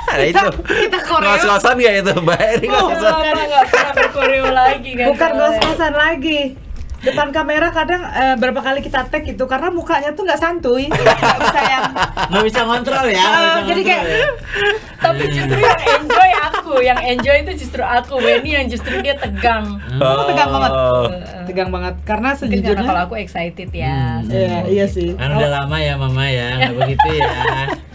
Nah, itu Kita koreo. ngos-ngosan gak itu Mbak Eri? ngos-ngosan? Mama nggak pernah berkoreo lagi kan. Bukan soalnya. ngos-ngosan lagi. Depan kamera kadang berapa kali kita tag gitu karena mukanya tuh nggak santuy, nggak bisa yang Nggak bisa ngontrol ya. nggak bisa jadi kayak ngontrol ya. Tapi justru yang enjoy aku, yang enjoy itu justru aku. Weni yang justru dia tegang. tegang banget, Oh. tegang banget karena Mungkin karena kalau sejujurnya. aku excited ya. Iya sih. Kan udah lama ya Mama ya, nggak begitu ya.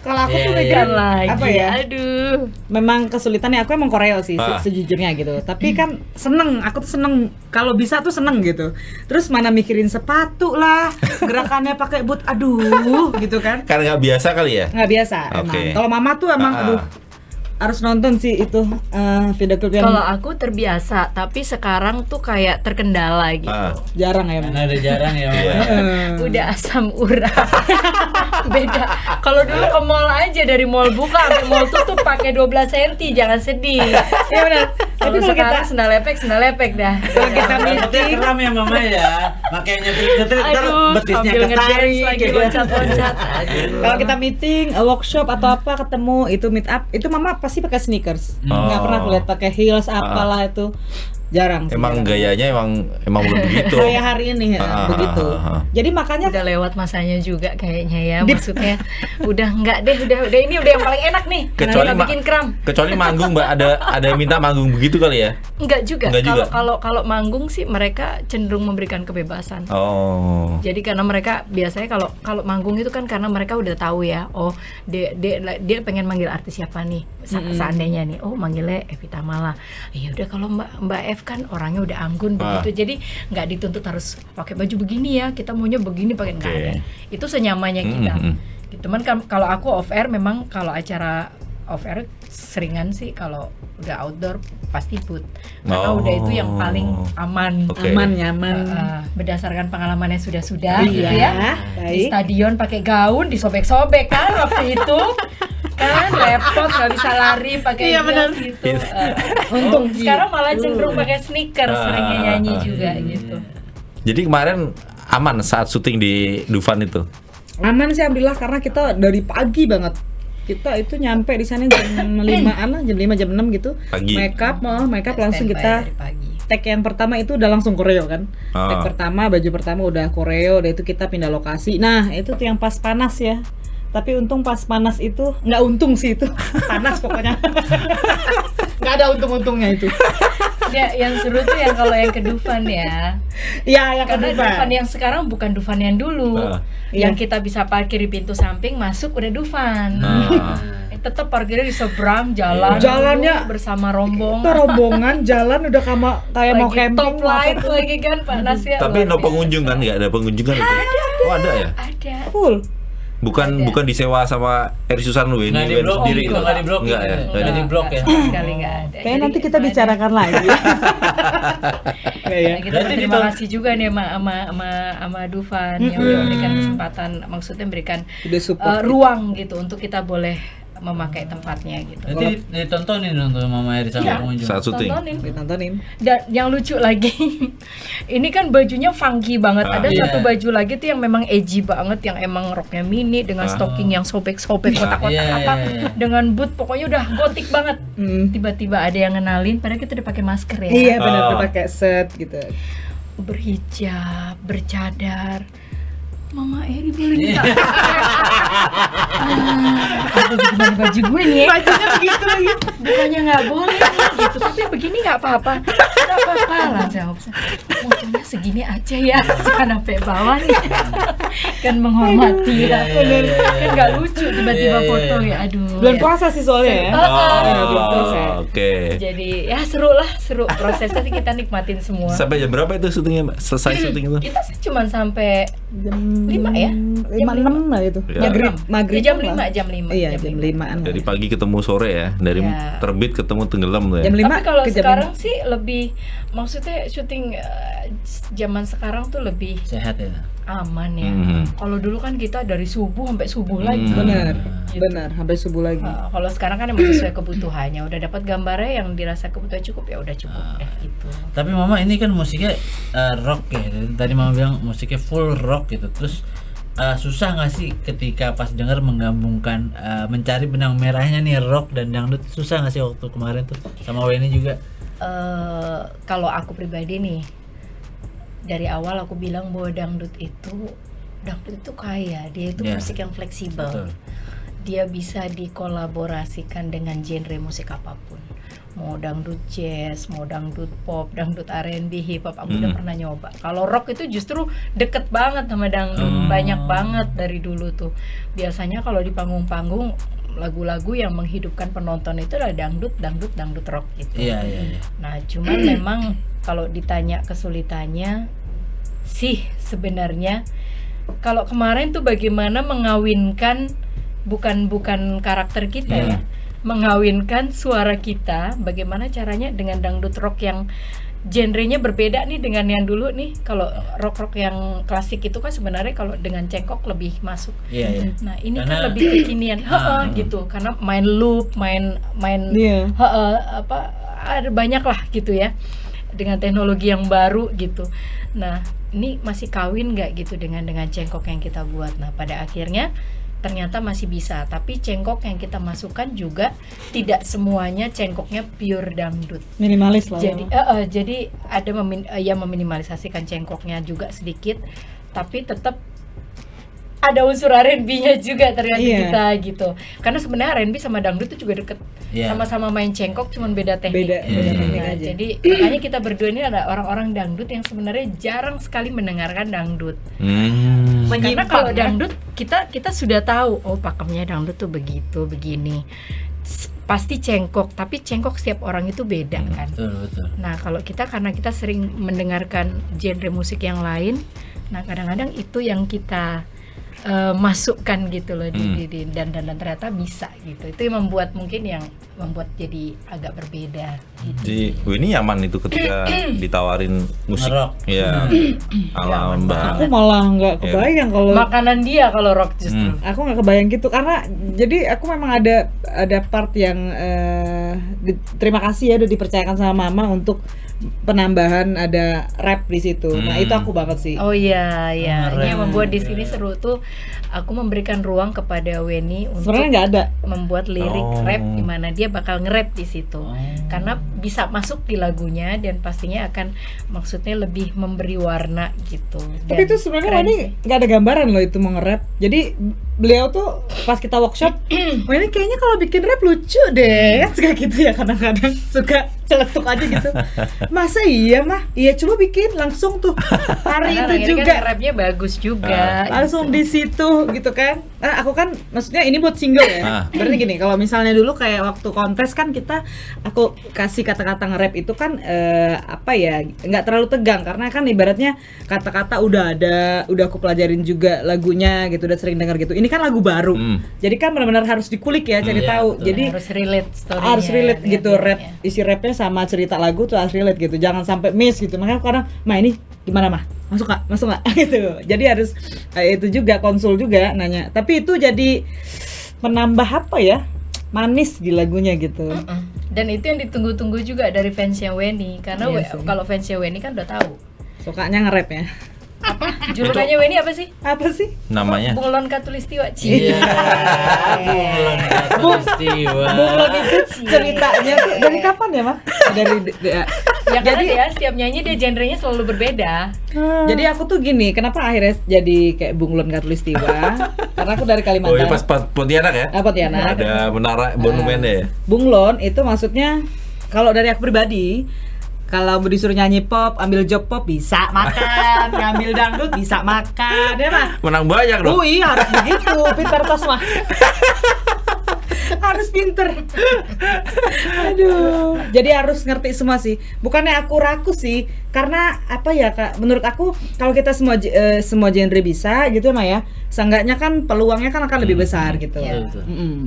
Kalau aku Iya, tuh iya. megang Lagi, apa ya? aduh. Memang kesulitannya aku emang koreo sih sejujurnya gitu. Tapi kan seneng, aku tuh seneng kalau bisa tuh seneng gitu. Terus mana mikirin sepatu lah, gerakannya pakai boot, aduh gitu kan. Karena nggak biasa kali ya. Nggak biasa emang. Oke. Kalau Mama tuh emang aduh harus nonton sih itu video klip yang Kalau aku terbiasa, tapi sekarang tuh kayak terkendala gitu. jarang ya. Karena udah jarang ya Mama. Udah asam urat. Beda. Kalau dulu ke mall aja dari mall buka sampai mall tutup pakai 12 cm, jangan sedih. Iya benar. Kalau Tapi kalau sekarang kita sendal lepek dah. kalau kita Rambutnya meeting, keram ya Mama ya. Makanya nyetir ntar Aduh, betisnya sambil ngedance ketarik lagi gitu. loncat-loncat. Aduh. kalau kita meeting, workshop atau apa ketemu itu meet up, itu Mama pasti pakai sneakers. Nggak pernah lihat pakai heels apalah itu. Jarang sih. Emang jarang. gayanya emang belum begitu. Kayak hari ini begitu. Jadi makanya Udah lewat masanya juga kayaknya ya. Maksudnya udah enggak deh, udah ini udah yang paling enak nih. Kecuali Nggak bikin kram. kecuali manggung Mbak, ada yang minta manggung begitu kali ya. Enggak juga. Enggak juga. Kalau manggung sih mereka cenderung memberikan kebebasan. Oh. Jadi karena mereka biasanya kalau manggung itu kan karena mereka udah tahu ya, oh dia pengen manggil artis siapa nih, seandainya nih, oh manggilnya Evita Mala. Ya udah kalau Mbak F kan orangnya udah anggun begitu, jadi nggak dituntut harus pakai baju begini ya, kita maunya begini pakai nggak ada. Itu senyamannya kita. Gitu. Cuman kalau aku off air memang kalau acara off air seringan sih kalau udah outdoor pasti boot. Karena udah itu yang paling aman. Oke. aman nyaman. Berdasarkan pengalamannya sudah gitu Iya, ya. Di baik. stadion pakai gaun disobek-sobek kan waktu itu. Kan repot nggak bisa lari pakai Iya, benar. gitu. Untung Sekarang malah cenderung pakai sneakers seringnya nyanyi juga gitu. Jadi kemarin aman saat syuting di Dufan itu. Aman sih alhamdulillah karena kita dari pagi banget. Kita itu nyampe di sana jam 5-an lah, jam 5 jam 6 gitu. Pagi. Makeup langsung Standby kita dari pagi. tag yang pertama itu udah langsung koreo kan. Tag pertama, baju pertama udah koreo, udah itu kita pindah lokasi. Nah, itu tuh yang pas panas ya. Tapi untung pas panas itu, nggak untung sih itu. Panas pokoknya. Nggak ada untung-untungnya itu. Ya, yang seru tuh yang kalau yang ke Dufan ya. Iya, yang Karena kedua. Dufan yang sekarang bukan Dufan yang dulu. Ah. Yang kita bisa parkir di pintu samping, masuk udah Dufan. Ah. tetap parkirnya di seberang jalan. Jalannya dulu bersama rombongan. Itu rombongan jalan udah kayak mau Lagi camping. top light lagi kan panas ya. Tapi no luar biasa. pengunjung kan? Nggak ada pengunjung kan itu? Oh ada ya? Ada. Full. Bukan disewa sama Eri Susanto ini Nggak di Wen blok, sendiri. nggak di blok, Enggak ya? nggak di blok ya. Sama sekali nggak ada. Kayaknya Jadi nanti kita ada. bicarakan lagi. Nggak ya? Nah, kita Berarti berterima di kasih juga nih sama Dufan yang udah memberikan kesempatan, maksudnya memberikan Udah support. ruang gitu untuk kita boleh memakai tempatnya gitu. Nanti ditontonin dong tuh Mama Eri sama Iya. pengunjung. Saat syuting. Tontonin. Ditontonin. Dan yang lucu lagi, ini kan bajunya funky banget. Ada iya. satu baju lagi tuh yang memang edgy banget, yang emang roknya mini dengan stocking yang sobek-sobek kotak-kotak iya, apa, iya. dengan boot, pokoknya udah gotik banget. Hmm. Tiba-tiba ada yang ngenalin, padahal kita udah pakai masker ya. Iya benar, Oh. udah pakai set gitu. Berhijab, bercadar. Mama Eri boleh minta aduh, gimana baju gue nih? Bajunya begitu lagi. Bukannya nggak boleh nih, gitu, tapi begini nggak apa-apa. Nggak apa-apa lah, jawab. Fotonya segini aja ya, jangan sampai bawah nih. Kan menghormati ya, kan nggak lucu tiba-tiba foto ya. Aduh. Bulan ya. puasa sih soalnya ya. Oh, oke. Jadi ya seru lah, seru prosesnya sih kita nikmatin semua. Sampai jam berapa itu syutingnya, Mbak? Selesai syuting itu? Kita sih cuma sampai Jam 5 ya? 5-6 lah itu. Ya. Maghrib Ya, jam lah. 5, jam 5. Iya, jam 5-an. Dari pagi ketemu sore ya, dari Ya. terbit ketemu tenggelam tuh ya. Jam 5 Tapi kalau ke jam sekarang 5. sih lebih, maksudnya syuting zaman sekarang tuh lebih Sehat ya. aman ya. Mhm. Kalau dulu kan kita dari subuh sampai subuh lagi. Benar. Gitu. Benar, sampai subuh lagi. Kalau sekarang kan emang sesuai kebutuhannya, udah dapat gambarnya yang dirasa kebutuhan cukup ya udah cukup deh gitu. Tapi Mama ini kan musiknya rock ya. Tadi Mama bilang musiknya full rock gitu. Terus susah nggak sih ketika pas denger menggabungkan mencari benang merahnya nih rock dan dangdut, susah nggak sih waktu kemarin tuh sama Weni juga? Kalau aku pribadi nih, dari awal aku bilang bahwa dangdut itu kaya, dia itu Ya. musik yang fleksibel. Betul. Dia bisa dikolaborasikan dengan genre musik apapun, mau dangdut jazz, mau dangdut pop, dangdut R&B, hip hop. Aku udah pernah nyoba. Kalau rock itu justru deket banget sama dangdut, banyak banget dari dulu tuh. Biasanya kalau di panggung-panggung lagu-lagu yang menghidupkan penonton itu adalah dangdut rock gitu. Iya. Nah, cuman memang kalau ditanya kesulitannya sih sebenarnya, kalau kemarin tuh bagaimana mengawinkan bukan karakter kita ya, mengawinkan suara kita, bagaimana caranya dengan dangdut rock yang genrenya berbeda nih dengan yang dulu nih. Kalau rock yang klasik itu kan sebenarnya kalau dengan cengkok lebih masuk. Iya. Nah, ini Karena- kan lebih kekinian, gitu. Karena main loop, main Iya. ada banyak lah gitu ya, dengan teknologi yang baru gitu. Nah, ini masih kawin nggak gitu dengan cengkok yang kita buat. Nah, pada akhirnya ternyata masih bisa, tapi cengkok yang kita masukkan juga tidak semuanya cengkoknya pure dangdut. Minimalis lah. Jadi ya. jadi ada meminimalisasikan cengkoknya juga sedikit, tapi tetap ada unsur R&B-nya juga ternyata Iya. kita gitu. Karena sebenarnya R&B sama dangdut itu juga deket. Iya. Sama-sama main cengkok, cuman beda teknik. Beda teknik Nah, aja. jadi makanya kita berdua ini ada orang-orang dangdut yang sebenarnya jarang sekali mendengarkan dangdut. Karena kalau dangdut kita sudah tahu, oh pakemnya dangdut tuh begitu, begini. Pasti cengkok, tapi cengkok setiap orang itu beda kan. Betul. Nah, kalau kita karena kita sering mendengarkan genre musik yang lain, nah kadang-kadang itu yang kita masukkan gitu loh dan ternyata bisa gitu. Itu yang membuat jadi agak berbeda gitu. Jadi ini nyaman itu ketika ditawarin musik. Ngerock. Ya. Ala Mbak. Aku malah nggak kebayang kalau Makanan dia kalau rock justru. aku nggak kebayang gitu, karena jadi aku memang ada part yang terima kasih ya udah dipercayakan sama mama untuk penambahan ada rap di situ. Nah itu aku banget sih. Oh iya, iya. Keren. Ini yang membuat di sini seru tuh, aku memberikan ruang kepada Weni untuk Sebenarnya nggak ada. membuat lirik Oh. rap di mana dia bakal nge-rap di situ. Karena bisa masuk di lagunya dan pastinya akan maksudnya lebih memberi warna gitu. Tapi Dan itu sebenarnya keren Wani sih. nggak ada gambaran loh itu mau nge-rap. Jadi beliau tuh pas kita workshop, oh ini kayaknya kalau bikin rap lucu deh, kan kayak gitu ya kadang-kadang suka celetuk aja gitu. Masa iya mah? Iya coba bikin langsung tuh hari Karena itu ini juga. kan rapnya bagus juga. Langsung di situ gitu kan. Nah, aku kan maksudnya ini buat single ya. Berarti gini, kalau misalnya dulu kayak waktu kontes kan aku kasih kata-kata nge-rap itu kan apa ya, nggak terlalu tegang karena kan ibaratnya kata-kata udah ada, udah aku pelajarin juga lagunya gitu, udah sering dengar gitu. Ini kan lagu baru. Jadi kan benar-benar harus dikulik ya, cari tahu. betul. Jadi harus relate story-nya. harus relate dengan gitu, liriknya. rap isi rapnya sama cerita lagu tuh harus relate gitu, jangan sampai miss gitu. Makanya kadang mah ini gimana mah, masuk nggak gitu. Jadi harus itu juga konsul juga nanya, tapi itu jadi menambah apa ya, manis di lagunya gitu. Dan itu yang ditunggu-tunggu juga dari fansnya Weni, karena Iya sih. kalau fansnya Weni kan udah tahu Sukanya nge-rap ya. apa julukannya Weni apa sih? Apa sih? Namanya Bunglon Katulistiwa. Iya. Bunglon. Bunglon itu ceritanya tuh dari kapan ya, Mah? Ya karena dia setiap nyanyi dia genrenya selalu berbeda. Jadi aku tuh gini, kenapa akhirnya jadi kayak Bunglon Katulistiwa? Karena aku dari Oh Kalimantan. iya pas Pontianak ya? Pontianak. Ada menara monumennya ya? Bunglon itu maksudnya kalau dari aku pribadi, kalau disuruh nyanyi pop, ambil job pop bisa makan, ngambil dangdut bisa makan, ya mah. Menang banyak dong. Oh iya harus begitu, pinter tos mah. Harus pinter. Aduh, jadi harus ngerti semua sih. Bukannya aku rakus sih, karena apa ya Kak? Menurut aku kalau kita semua genre bisa gitu mah ya, seenggaknya kan peluangnya kan akan lebih besar gitu. Iya.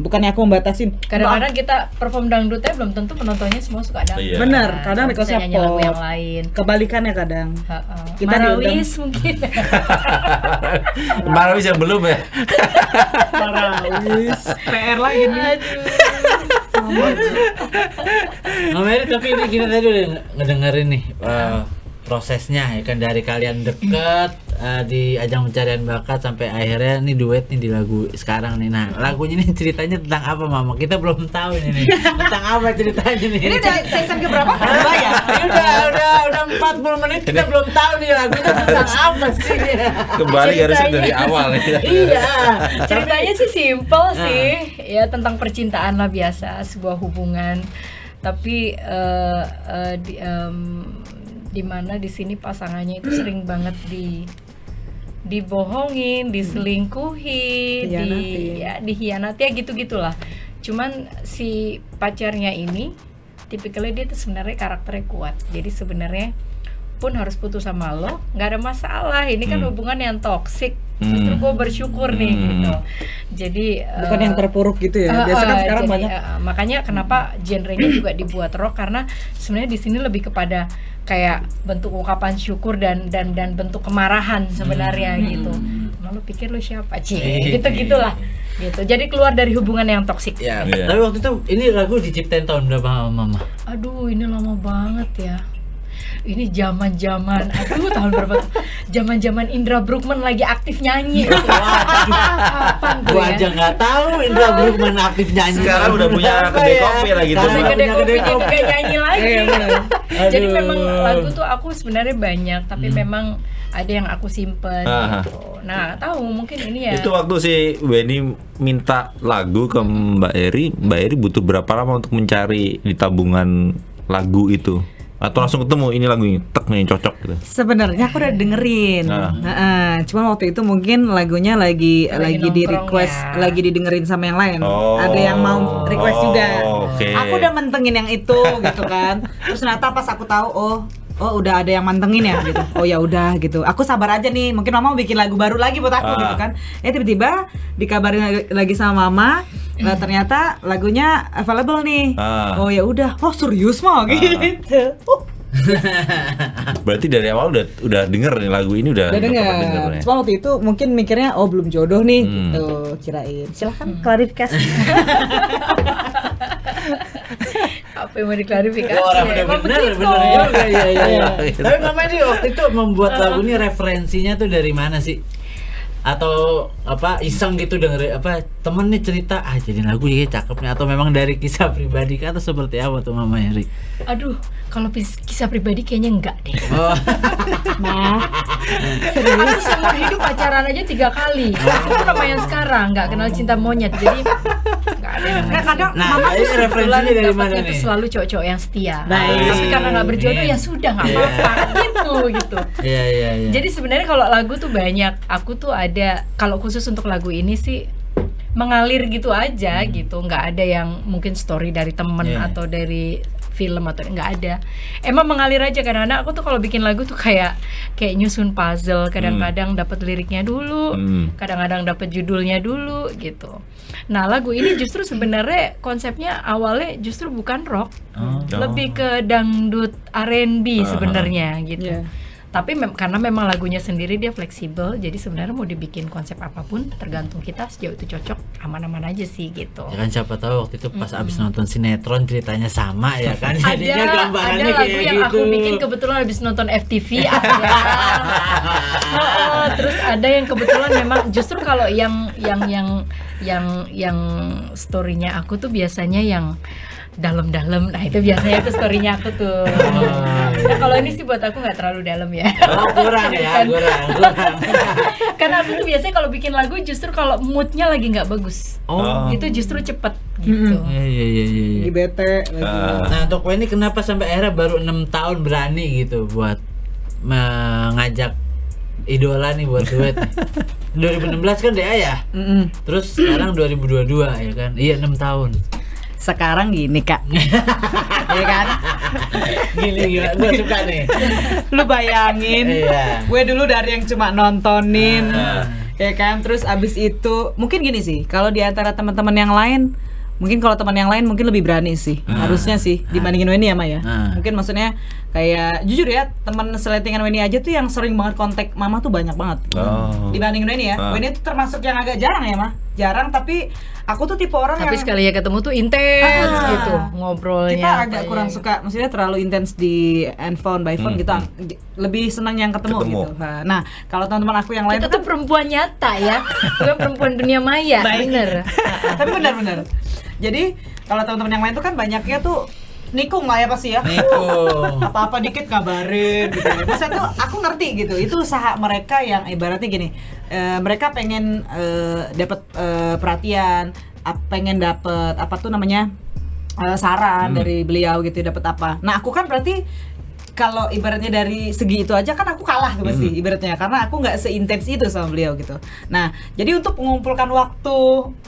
Bukannya aku membatasin. Kadang-kadang kita perform dangdutnya belum tentu penontonnya semua suka dangdut. Iya. Bener, kadang Bisa requestnya nyanyi lagu pop. yang lain. Kebalikannya kadang. Kita Marawis mungkin. Marawis yang belum ya? Marawis. PR lagi nih. Mary, tapi ini kita tadi udah ngedengerin nih prosesnya ya kan, dari kalian deket di ajang pencarian bakat sampai akhirnya nih duet nih di lagu sekarang nih. Nah, lagunya nih ceritanya tentang apa, Mama? Kita belum tahu ini nih. Tentang apa ceritanya nih? Ini udah season keberapa? Kedua ya? Udah 40 menit kita belum tahu nih lagunya tentang apa sih. Kembali harusnya Ceritanya. dari awal nih. Iya. Ceritanya sih simple sih, ya tentang percintaan lah biasa, sebuah hubungan. Tapi di mana di sini pasangannya itu sering banget dibohongin, diselingkuhi, dihianati ya gitu-gitulah. Cuman si pacarnya ini tipikalnya dia tuh sebenarnya karakternya kuat. Jadi sebenarnya pun harus putus sama lo, nggak ada masalah. Ini kan hubungan yang toksik. Justru gue bersyukur nih gitu. Jadi Bukan yang terpuruk gitu ya. Biasa kan sekarang jadi, banyak. makanya kenapa genrenya juga dibuat rock, karena sebenarnya di sini lebih kepada kayak bentuk ungkapan syukur dan bentuk kemarahan sebenarnya gitu. Lu pikir lu siapa Cie? Gitu-gitulah. Gitu. Jadi keluar dari hubungan yang toksik. Ya, Iya. tapi waktu itu ini lagu diciptain tahun berapa, Mama? Aduh, ini lama banget ya. Ini zaman-zaman, tahun berapa? Zaman-zaman Indra Bruggman lagi aktif nyanyi. Kapan tuh Gua ya? aja nggak tahu Indra Bruggman aktif nyanyi. Sekarang udah punya kedai kopi lagi tuh. Sampai kedai kopinya juga nyanyi lagi. Iya, benar. Jadi Aduh. memang lagu tuh aku sebenarnya banyak, tapi memang ada yang aku simpen gitu. Nah, tahu mungkin ini ya. Itu waktu si Weni minta lagu ke Mbak Eri butuh berapa lama untuk mencari di tabungan lagu itu? Atau langsung ketemu ini lagu ini, tek nih cocok gitu. Sebenarnya aku udah dengerin. Cuma waktu itu mungkin lagunya lagi di nongkrong request, ya. lagi didengerin sama yang lain. Oh. Ada yang mau request juga. Oke. Aku udah mentengin yang itu gitu kan. Terus ternyata pas aku tahu oh udah ada yang mantengin ya gitu. Oh ya udah gitu. Aku sabar aja nih. Mungkin Mama mau bikin lagu baru lagi buat aku gitu kan. Tiba-tiba dikabarin lagi sama Mama, ternyata lagunya available nih. Oh ya udah. Oh serius mah gitu. Berarti dari awal udah denger nih lagu ini udah Udah pernah denger denger. nih. Cuma waktu itu mungkin mikirnya belum jodoh nih gitu, kirain. Silahkan klarifikasi. Apa yang mau diklarifikasi? Wah, Emang bener begitu. juga, iya. Gitu. Tapi Mama ini waktu itu membuat lagu ini referensinya tuh dari mana sih? atau apa iseng gitu denger apa temen nih cerita jadi lagu ya cakep nih, atau memang dari kisah pribadi kah, atau seperti apa tuh Mama Eri? Aduh, kalau kisah pribadi kayaknya enggak deh. Oh. Nah, Aku seumur hidup pacaran aja 3 kali. Itu pun sama yang sekarang, nggak kenal cinta monyet. Jadi nggak ada yang namanya kadang Nah, mama ini tuh referensinya dari mana dapatnya tuh nih? selalu cowok-cowok yang setia. Baik. Tapi karena nggak berjodoh ya sudah nggak Iya. apa-apa gitu. Iya. Jadi sebenarnya kalau lagu tuh banyak. Aku tuh ada, kalau khusus untuk lagu ini sih mengalir gitu aja gitu. Nggak ada yang mungkin story dari temen Iya. atau dari film atau nggak ada. Emang mengalir aja. Kadang-kadang aku tuh kalau bikin lagu tuh kayak nyusun puzzle. Kadang-kadang dapat liriknya dulu, kadang-kadang dapat judulnya dulu gitu. Nah lagu ini justru sebenarnya konsepnya awalnya justru bukan rock, lebih ke dangdut R&B sebenarnya gitu. Iya. Tapi karena memang lagunya sendiri dia fleksibel, jadi sebenarnya mau dibikin konsep apapun tergantung kita, sejauh itu cocok aman-aman aja sih gitu. Ya kan siapa tahu waktu itu pas abis nonton sinetron ceritanya sama ya kan. Jadinya ada gambarannya lagu kayak yang gitu. aku bikin kebetulan habis nonton FTV ada. Terus ada yang kebetulan memang justru kalau yang story-nya aku tuh biasanya yang dalam-dalam. Nah itu biasanya itu story-nya aku tuh. Nah kalau ini sih buat aku nggak terlalu dalam ya. Oh, kurang ya, kurang. Karena aku tuh biasanya kalau bikin lagu justru kalau moodnya lagi nggak bagus, Oh. itu justru cepet gitu. Iya. di bete lagi. Nah, untuk ini kenapa sampai akhirnya baru 6 tahun berani gitu buat mengajak idola nih buat duet nih? 2016 kan DA ya? Terus sekarang 2022 ya kan? Iya 6 tahun. Sekarang gini Kak, ya kan? Gini gue suka nih. Lu bayangin, Iya. gue dulu dari yang cuma nontonin, ya kan? Terus abis itu mungkin gini sih, kalau di antara teman-teman yang lain, mungkin kalau teman yang lain mungkin lebih berani sih, harusnya sih dibandingin Weni ya Maya. Mungkin maksudnya kayak jujur ya, teman seletingan Weni aja tuh yang sering banget kontak Mama tuh banyak banget. Dibandingin Weni ya, Weni tuh termasuk yang agak jarang ya Mah, jarang, tapi aku tuh tipe orang Tapi yang sekali ya ketemu tuh intens gitu ngobrolnya. kita agak apa kurang ya. suka, maksudnya terlalu intens di handphone by phone gitu, lebih senang yang ketemu. Gitu. Nah, kalau teman-teman aku yang lain Kita tuh tuh perempuan nyata ya, bukan perempuan dunia maya. Bener. tapi benar-benar. Jadi kalau teman-teman yang lain tuh kan banyaknya tuh nikung lah ya pasti ya. Nikung. Apa-apa dikit kabarin gitu. Maksudnya tuh aku ngerti gitu. Itu usaha mereka yang ibaratnya gini. Mereka pengen dapat perhatian, pengen dapat apa tuh namanya? Saran dari beliau gitu, dapat apa. Nah, aku kan berarti kalau ibaratnya dari segi itu aja kan aku kalah tuh pasti ibaratnya, karena aku nggak seintens itu sama beliau gitu. Nah, jadi untuk mengumpulkan waktu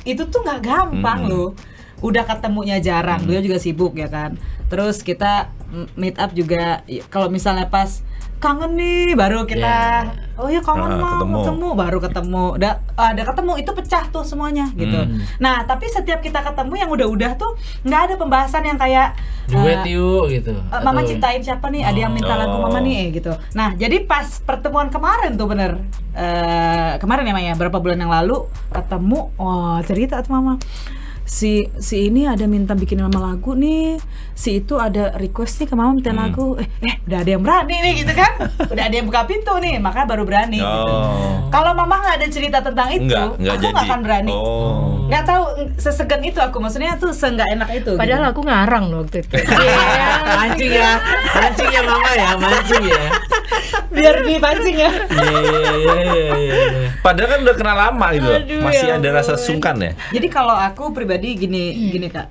itu tuh nggak gampang loh. Udah ketemunya jarang, beliau juga sibuk ya kan. Terus kita meet up juga kalau misalnya pas kangen nih baru kita oh ya kangen mah ketemu baru ketemu ada ketemu itu pecah tuh semuanya gitu. Nah tapi setiap kita ketemu yang udah tuh nggak ada pembahasan yang kayak duet yuk gitu. Mama ciptain siapa nih, ada yang minta lagu Mama nih gitu. Nah jadi pas pertemuan kemarin tuh bener kemarin ya Maya, berapa bulan yang lalu ketemu, cerita tuh Mama, si ini ada minta bikin Mama lagu nih, si itu ada request nih ke Mama minta lagu, udah ada yang berani nih gitu kan, udah ada yang buka pintu nih, makanya baru berani gitu. Kalau Mama nggak ada cerita tentang itu, aku nggak akan berani. Nggak tahu sesegan itu aku, maksudnya tuh seenggak enak itu. Padahal aku ngarang loh waktu itu. Mancing ya Mama ya, mancing ya. Biar dipancing ya. Iya. Padahal kan udah kenal lama gitu. Aduh, Masih ya ada rasa ampun. sungkan ya. Jadi kalau aku pribadi gini Kak,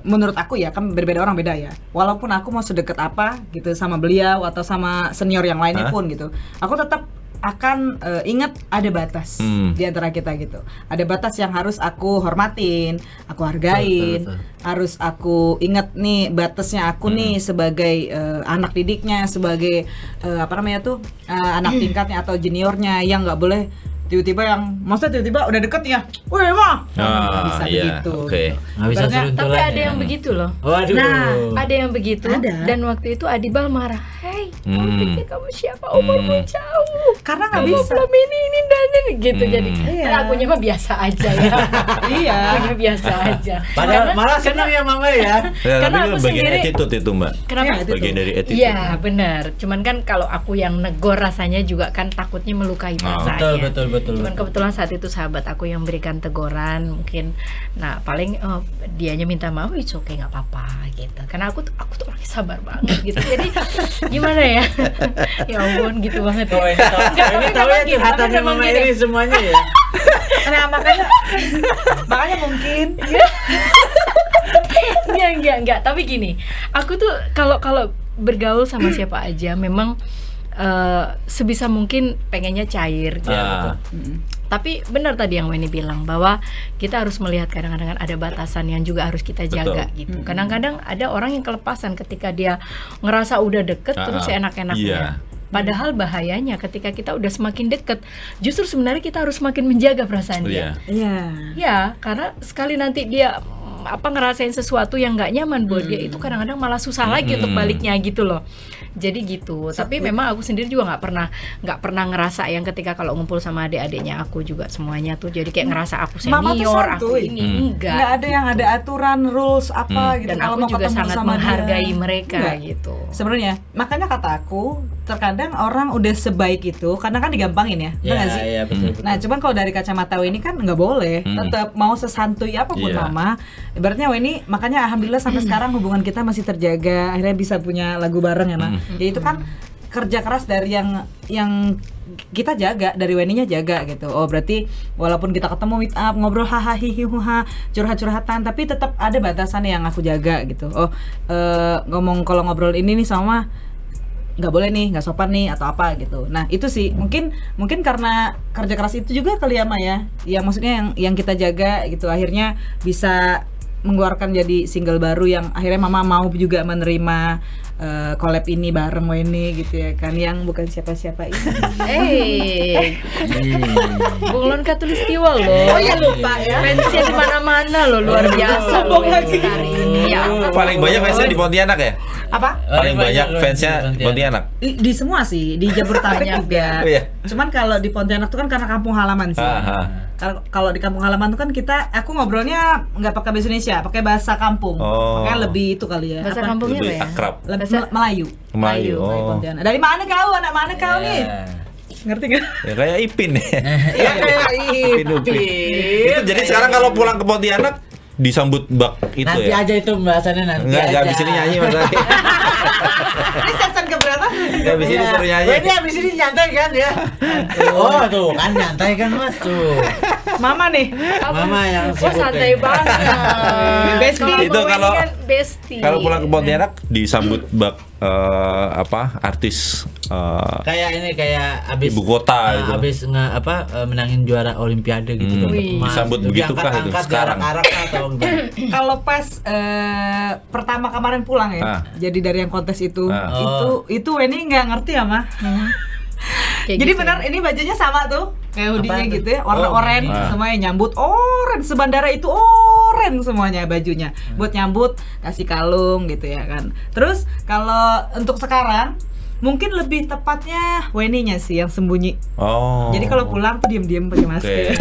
menurut aku ya kan berbeda orang beda ya. Walaupun aku mau sedekat apa gitu sama beliau atau sama senior yang lainnya pun gitu, aku tetap akan ingat ada batas di antara kita gitu. Ada batas yang harus aku hormatin, aku hargain, Betul. harus aku ingat nih batasnya aku nih sebagai anak didiknya, sebagai anak tingkatnya atau juniornya, yang nggak boleh tiba-tiba yang maksudnya tiba-tiba udah deket ya, woi mah bisa begitu. Oke. Nggak bisa Ibaratnya, seruntulan Tapi ada ya. yang begitu loh. Waduh. Nah, ada yang begitu. Ada. Dan waktu itu Adibal marah. Hey, Kamu pikir kamu siapa? Umurmu jauh. Karena nggak Kamu bisa. belum ini dan ini gitu. Jadi Iya. kan akunya mah biasa aja ya. Iya. Akunya biasa aja. Padahal malah senang ya mama ya. Ya, Karena tapi aku itu bagian sendiri- attitude itu Mbak. Kenapa? Iya, itu Bagian tuh. dari attitude. Iya benar. Cuman kan kalau aku yang negor rasanya juga kan takutnya melukai perasaannya. Betul. Cuman kebetulan saat itu sahabat aku yang berikan teguran mungkin. Nah paling dianya minta maaf, it's okay nggak apa-apa gitu. Karena aku tuh orangnya sabar banget gitu. Jadi gimana ya? Ya ampun gitu banget. Oh, ini tahu ya curhatannya mama ini semuanya ya. Nah, makanya mungkin Enggak. Tapi gini, aku tuh kalau bergaul sama siapa aja memang sebisa mungkin pengennya cair gitu. Tapi benar tadi yang Weni bilang bahwa kita harus melihat kadang-kadang ada batasan yang juga harus kita jaga gitu. Kadang-kadang ada orang yang kelepasan ketika dia ngerasa udah deket terus seenak-enaknya. Padahal bahayanya ketika kita udah semakin deket, justru sebenarnya kita harus semakin menjaga perasaan dia. Ya, karena sekali nanti dia ngerasain sesuatu yang nggak nyaman buat dia, itu kadang-kadang malah susah lagi untuk baliknya gitu loh. Jadi gitu. Tapi memang aku sendiri juga nggak pernah ngerasa yang ketika kalau ngumpul sama adik-adiknya aku juga semuanya tuh jadi kayak ngerasa aku Mama tuh senior, aku santuy. ini nggak enggak. ada yang ada aturan rules apa gitu. Dan Kalau aku mau juga ketemu sangat sama menghargai dia. mereka Enggak. gitu. Sebenarnya makanya kata aku terkadang orang udah sebaik itu karena kan digampangin ya, bener nggak sih? Iya betul. Nah, cuman kalau dari kacamata ini kan nggak boleh. Tetap mau sesantuy apapun Iya. mama. Ibaratnya ini makanya alhamdulillah sampai sekarang hubungan kita masih terjaga. Akhirnya bisa punya lagu bareng ya, Ma. Ya itu kan kerja keras dari yang kita jaga, dari Weninya jaga gitu. Oh, berarti walaupun kita ketemu meet up, ngobrol hahaha hihihuha, curhat-curhatan, tapi tetap ada batasan yang aku jaga gitu. Oh, ngomong kalau ngobrol ini nih sama nggak boleh nih, nggak sopan nih atau apa gitu. Nah itu sih mungkin karena kerja keras itu juga kali ya, Ma ya. Yang maksudnya yang kita jaga gitu akhirnya bisa mengeluarkan jadi single baru yang akhirnya mama mau juga menerima collab ini bareng Weni gitu ya kan, yang bukan siapa-siapa ini. Bunglon Katulistiwa loh. Oh ya lupa ya. Fansnya di mana-mana loh, luar biasa loh lagi. hari ini. Ya. Paling banyak fansnya di Pontianak ya? Apa? Paling banyak fansnya di Pontianak. Di semua sih, di Jabodetabek juga. Oh, iya. Cuman kalau di Pontianak tuh kan karena kampung halaman sih. Kalau di kampung halaman tuh kan aku ngobrolnya nggak pakai bahasa Indonesia, pakai bahasa kampung. Oh. Makanya lebih itu kali ya. Bahasa apa? kampungnya apa Lebih ya? akrab. Melayu. Melayu. Melayu Pontianak. Dari mana kau? Anak mana kau nih? Ngerti nggak? Ya kayak Ipin ya. Iya kayak Upin. Itu jadi sekarang kalau pulang ke Pontianak disambut bak itu Nanti ya. aja itu pembahasannya nanti. Enggak abis ini nyanyi Mas Ali. Ini season keberapa? Enggak abis ini suruh nyanyi. Ini abis ini nyantai kan ya? Oh tuh kan nyantai kan Mas tuh. Mama nih. Mama yang Oh santai banget. Bestie. Itu kalau- kan bestie. Kalau pulang ke Pontianak disambut bak artis kayak abis ibu kota gitu. abis menangin juara olimpiade gitu dapat Wih. emas. Disambut Itu begitukah itu diangkat-angkat, sekarang? diarak-arak atau gimana? Kalau pas pertama kemarin pulang ya, jadi dari yang kontes itu, itu Weni nggak ngerti ya mah. Kayak Jadi gitu. benar ini bajunya sama tuh, kayak hoodie-nya Apaan tuh? gitu ya, warna Oh, oranye, ini. semuanya nyambut oranye, sebandara itu oranye semuanya bajunya, buat nyambut, kasih kalung gitu ya kan. Terus kalau untuk sekarang mungkin lebih tepatnya Weni-nya sih yang sembunyi. Oh. Jadi kalau pulang tuh diam-diam pakai masker.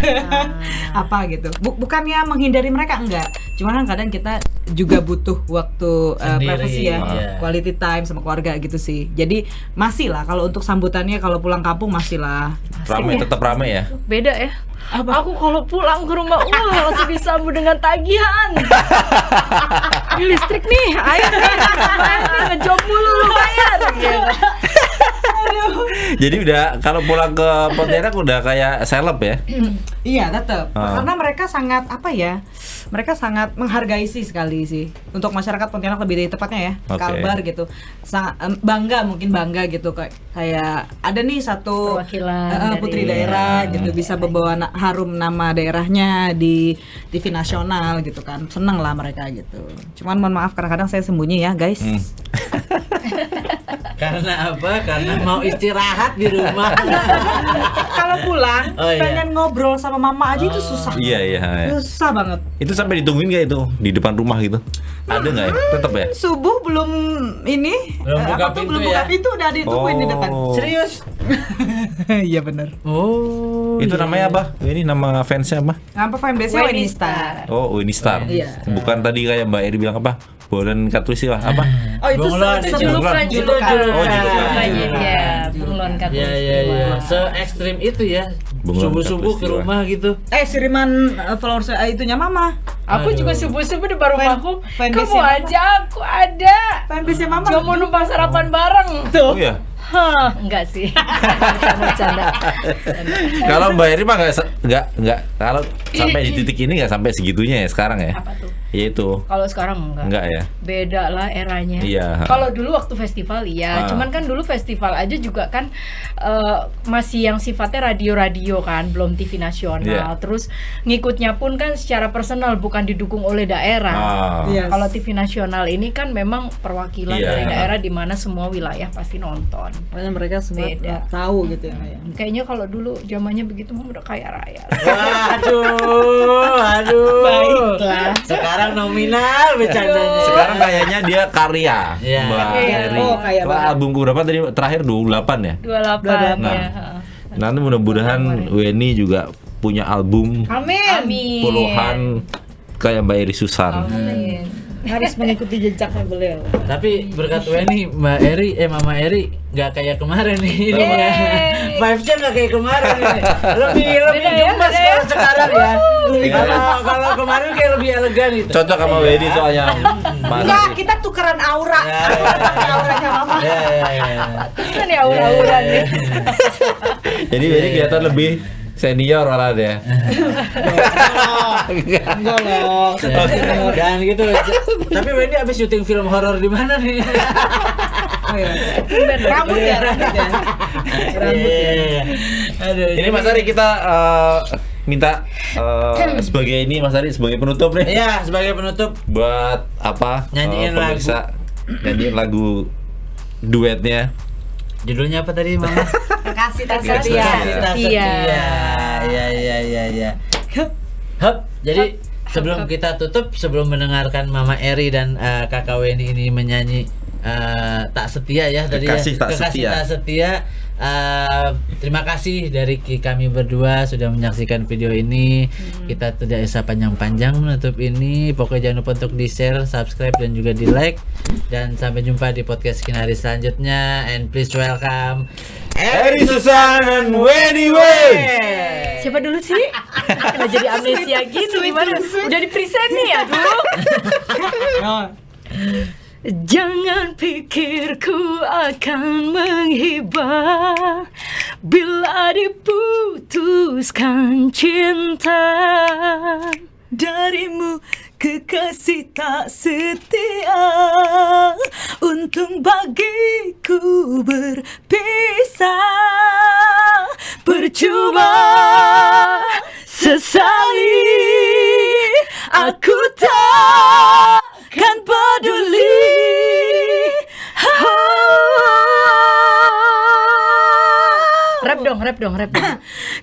Apa gitu. Bukannya menghindari mereka enggak. Cuman kan kadang kita juga butuh waktu Sendiri, privacy ya, iya. quality time sama keluarga gitu sih. Jadi masih lah kalau untuk sambutannya kalau pulang kampung masih lah. Rame, tetap rame ya. Beda ya. Apa? Aku kalau pulang ke rumah, langsung disambut dengan tagihan. Ini listrik nih, air nih, ngejob mulu lu bayar. Gitu. Jadi udah kalau pulang ke Pontianak udah kayak seleb ya. Iya tetap. Ah. Karena mereka sangat apa ya? Mereka sangat menghargai sih sekali sih. Untuk masyarakat Pontianak lebih dari tepatnya ya, Oke. Kalbar gitu. Sangat bangga mungkin bangga gitu kayak ada nih satu Perwakilan putri dari- daerah gitu bisa membawa harum nama daerahnya di TV nasional gitu kan. Seneng lah mereka gitu. Cuman mohon maaf kadang-kadang saya sembunyi ya guys. Karena apa? Karena mau istirahat di rumah. Kalau pulang Oh, iya. pengen ngobrol sama mama aja itu susah. Iya. Susah banget. Itu sampai ditungguin nggak itu di depan rumah gitu? Ada nggak ya? Tetap ya? Subuh belum ini Belum buka pintu belum ya? buka pintu udah ditungguin di depan. Serius? Iya benar. Oh. Itu namanya apa? Ini nama fansnya apa? Ngapa fanbase-nya Winnie Star. Oh, Winnie Star. Iya. Bukan tadi kayak Mbak Eri bilang apa? Bolan Katulistiwa apa? Oh itu Bunglon. sebelum Julukan. Oh, julukan. Ya, Bunglon Iya Katulistiwa. iya. Se ekstrim itu ya. Bunglon Subuh-subuh ke Katulistiwa. rumah gitu. Siriman followers itunya mama. Aku juga subuh-subuh di baru rumahku. fanbase Kamu yang aja, aku ada. Fanbase-nya mama. Cuma mau numpang sarapan bareng. Oh iya. Hah, enggak sih. Bercanda. Kalau Mbak Eri mah nggak kalau sampai di titik ini nggak sampai segitunya ya sekarang ya. Apa tuh? Ya itu. Kalau sekarang Enggak ya. Beda lah eranya. Iya. Kalau dulu waktu festival iya, cuman kan dulu festival aja juga kan masih yang sifatnya radio-radio kan, belum TV nasional. Iya. Terus ngikutnya pun kan secara personal bukan didukung oleh daerah. Yes. Kalau TV nasional ini kan memang perwakilan Iya. dari daerah di mana semua wilayah pasti nonton. Makanya mereka semua Beda. tahu gitu ya. Kayaknya kalau dulu zamannya begitu mah udah kaya raya. Aduh. Baiklah. Sekarang nominal bercandanya. Sekarang kayaknya dia karya. Iya. Mbak Iya. Eri. Oh, kaya Wah, banget. album berapa tadi terakhir 28 ya? 28 Nah. ya. Nanti mudah-mudahan Weni juga punya album Amin. puluhan kayak Mbak Eri Susan. Amin. Harus mengikuti jejaknya beliau. Tapi berkat Weni, Mama Eri nggak kayak kemarin nih. Ini Yeay. vibes-nya nggak kayak kemarin nih. Lebih Beda ya, gemas beda ya. kalau sekarang ya. Kalau kemarin kayak lebih elegan itu. Cocok sama Weni soalnya. Masa Enggak, sih? kita tukeran aura. Ya, Auranya mama. Ya. Kan ya aura-aura nih. Jadi Weni kelihatan lebih senior malah dia. Enggak loh. Dan gitu. Tapi Wendy abis syuting film horor di mana nih? Oh, iya. Rambut ya. Iya. Aduh. Ini Mas Ari kita minta sebagai ini Mas Ari sebagai penutup nih. Iya, sebagai penutup. Buat apa? Nyanyiin pemirsa, nyanyiin lagu duetnya. Judulnya apa tadi, Mama? Kasih Tak setia. setia. Iya. Hup. Jadi sebelum kita tutup, sebelum mendengarkan Mama Eri dan Kakak Weni ini menyanyi Tak Setia ya tadi Kekasih ya. Tak Setia. Tak Setia. Terima kasih dari kami berdua sudah menyaksikan video ini. Kita tidak usah panjang-panjang menutup ini. Pokoknya jangan lupa untuk di-share, subscribe dan juga di-like. Dan sampai jumpa di podcast Kinari selanjutnya. And please welcome Eri Susan dan Weni Wey. Siapa dulu sih? Kenapa jadi amnesia gitu gimana? Udah di-present nih aduh. Jangan pikirku akan menghibah bila diputuskan cinta Darimu kekasih tak setia, untung bagiku berpisah. Percuma sesali, aku takkan peduli. Rap dong.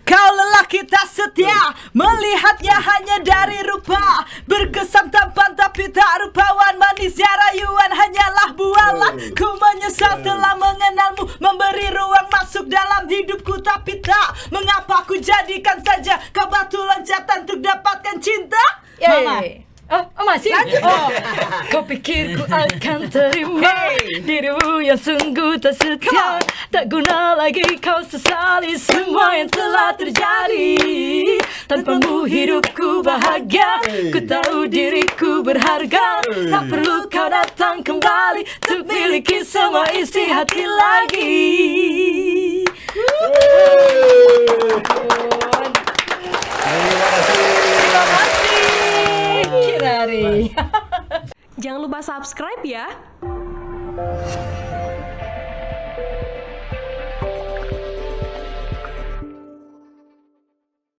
Kau lelaki tak setia, melihatnya hanya dari rupa. Berkesan tampan tapi tak rupawan, manisnya rayuan hanyalah bualan. Ku menyesal telah mengenalmu, memberi ruang masuk dalam hidupku. Tapi tak mengapa ku jadikan saja kau batu loncatan untuk dapatkan cinta. Mama. Oh masih? Oh, kau pikir ku akan terima dirimu yang sungguh tak setia. Tak guna lagi kau sesali semua yang telah terjadi. Tanpamu hidupku bahagia, ku tahu diriku berharga. Tak perlu kau datang kembali untuk miliki semua isi hati lagi. Terima kasih. Kinari. Jangan lupa subscribe ya.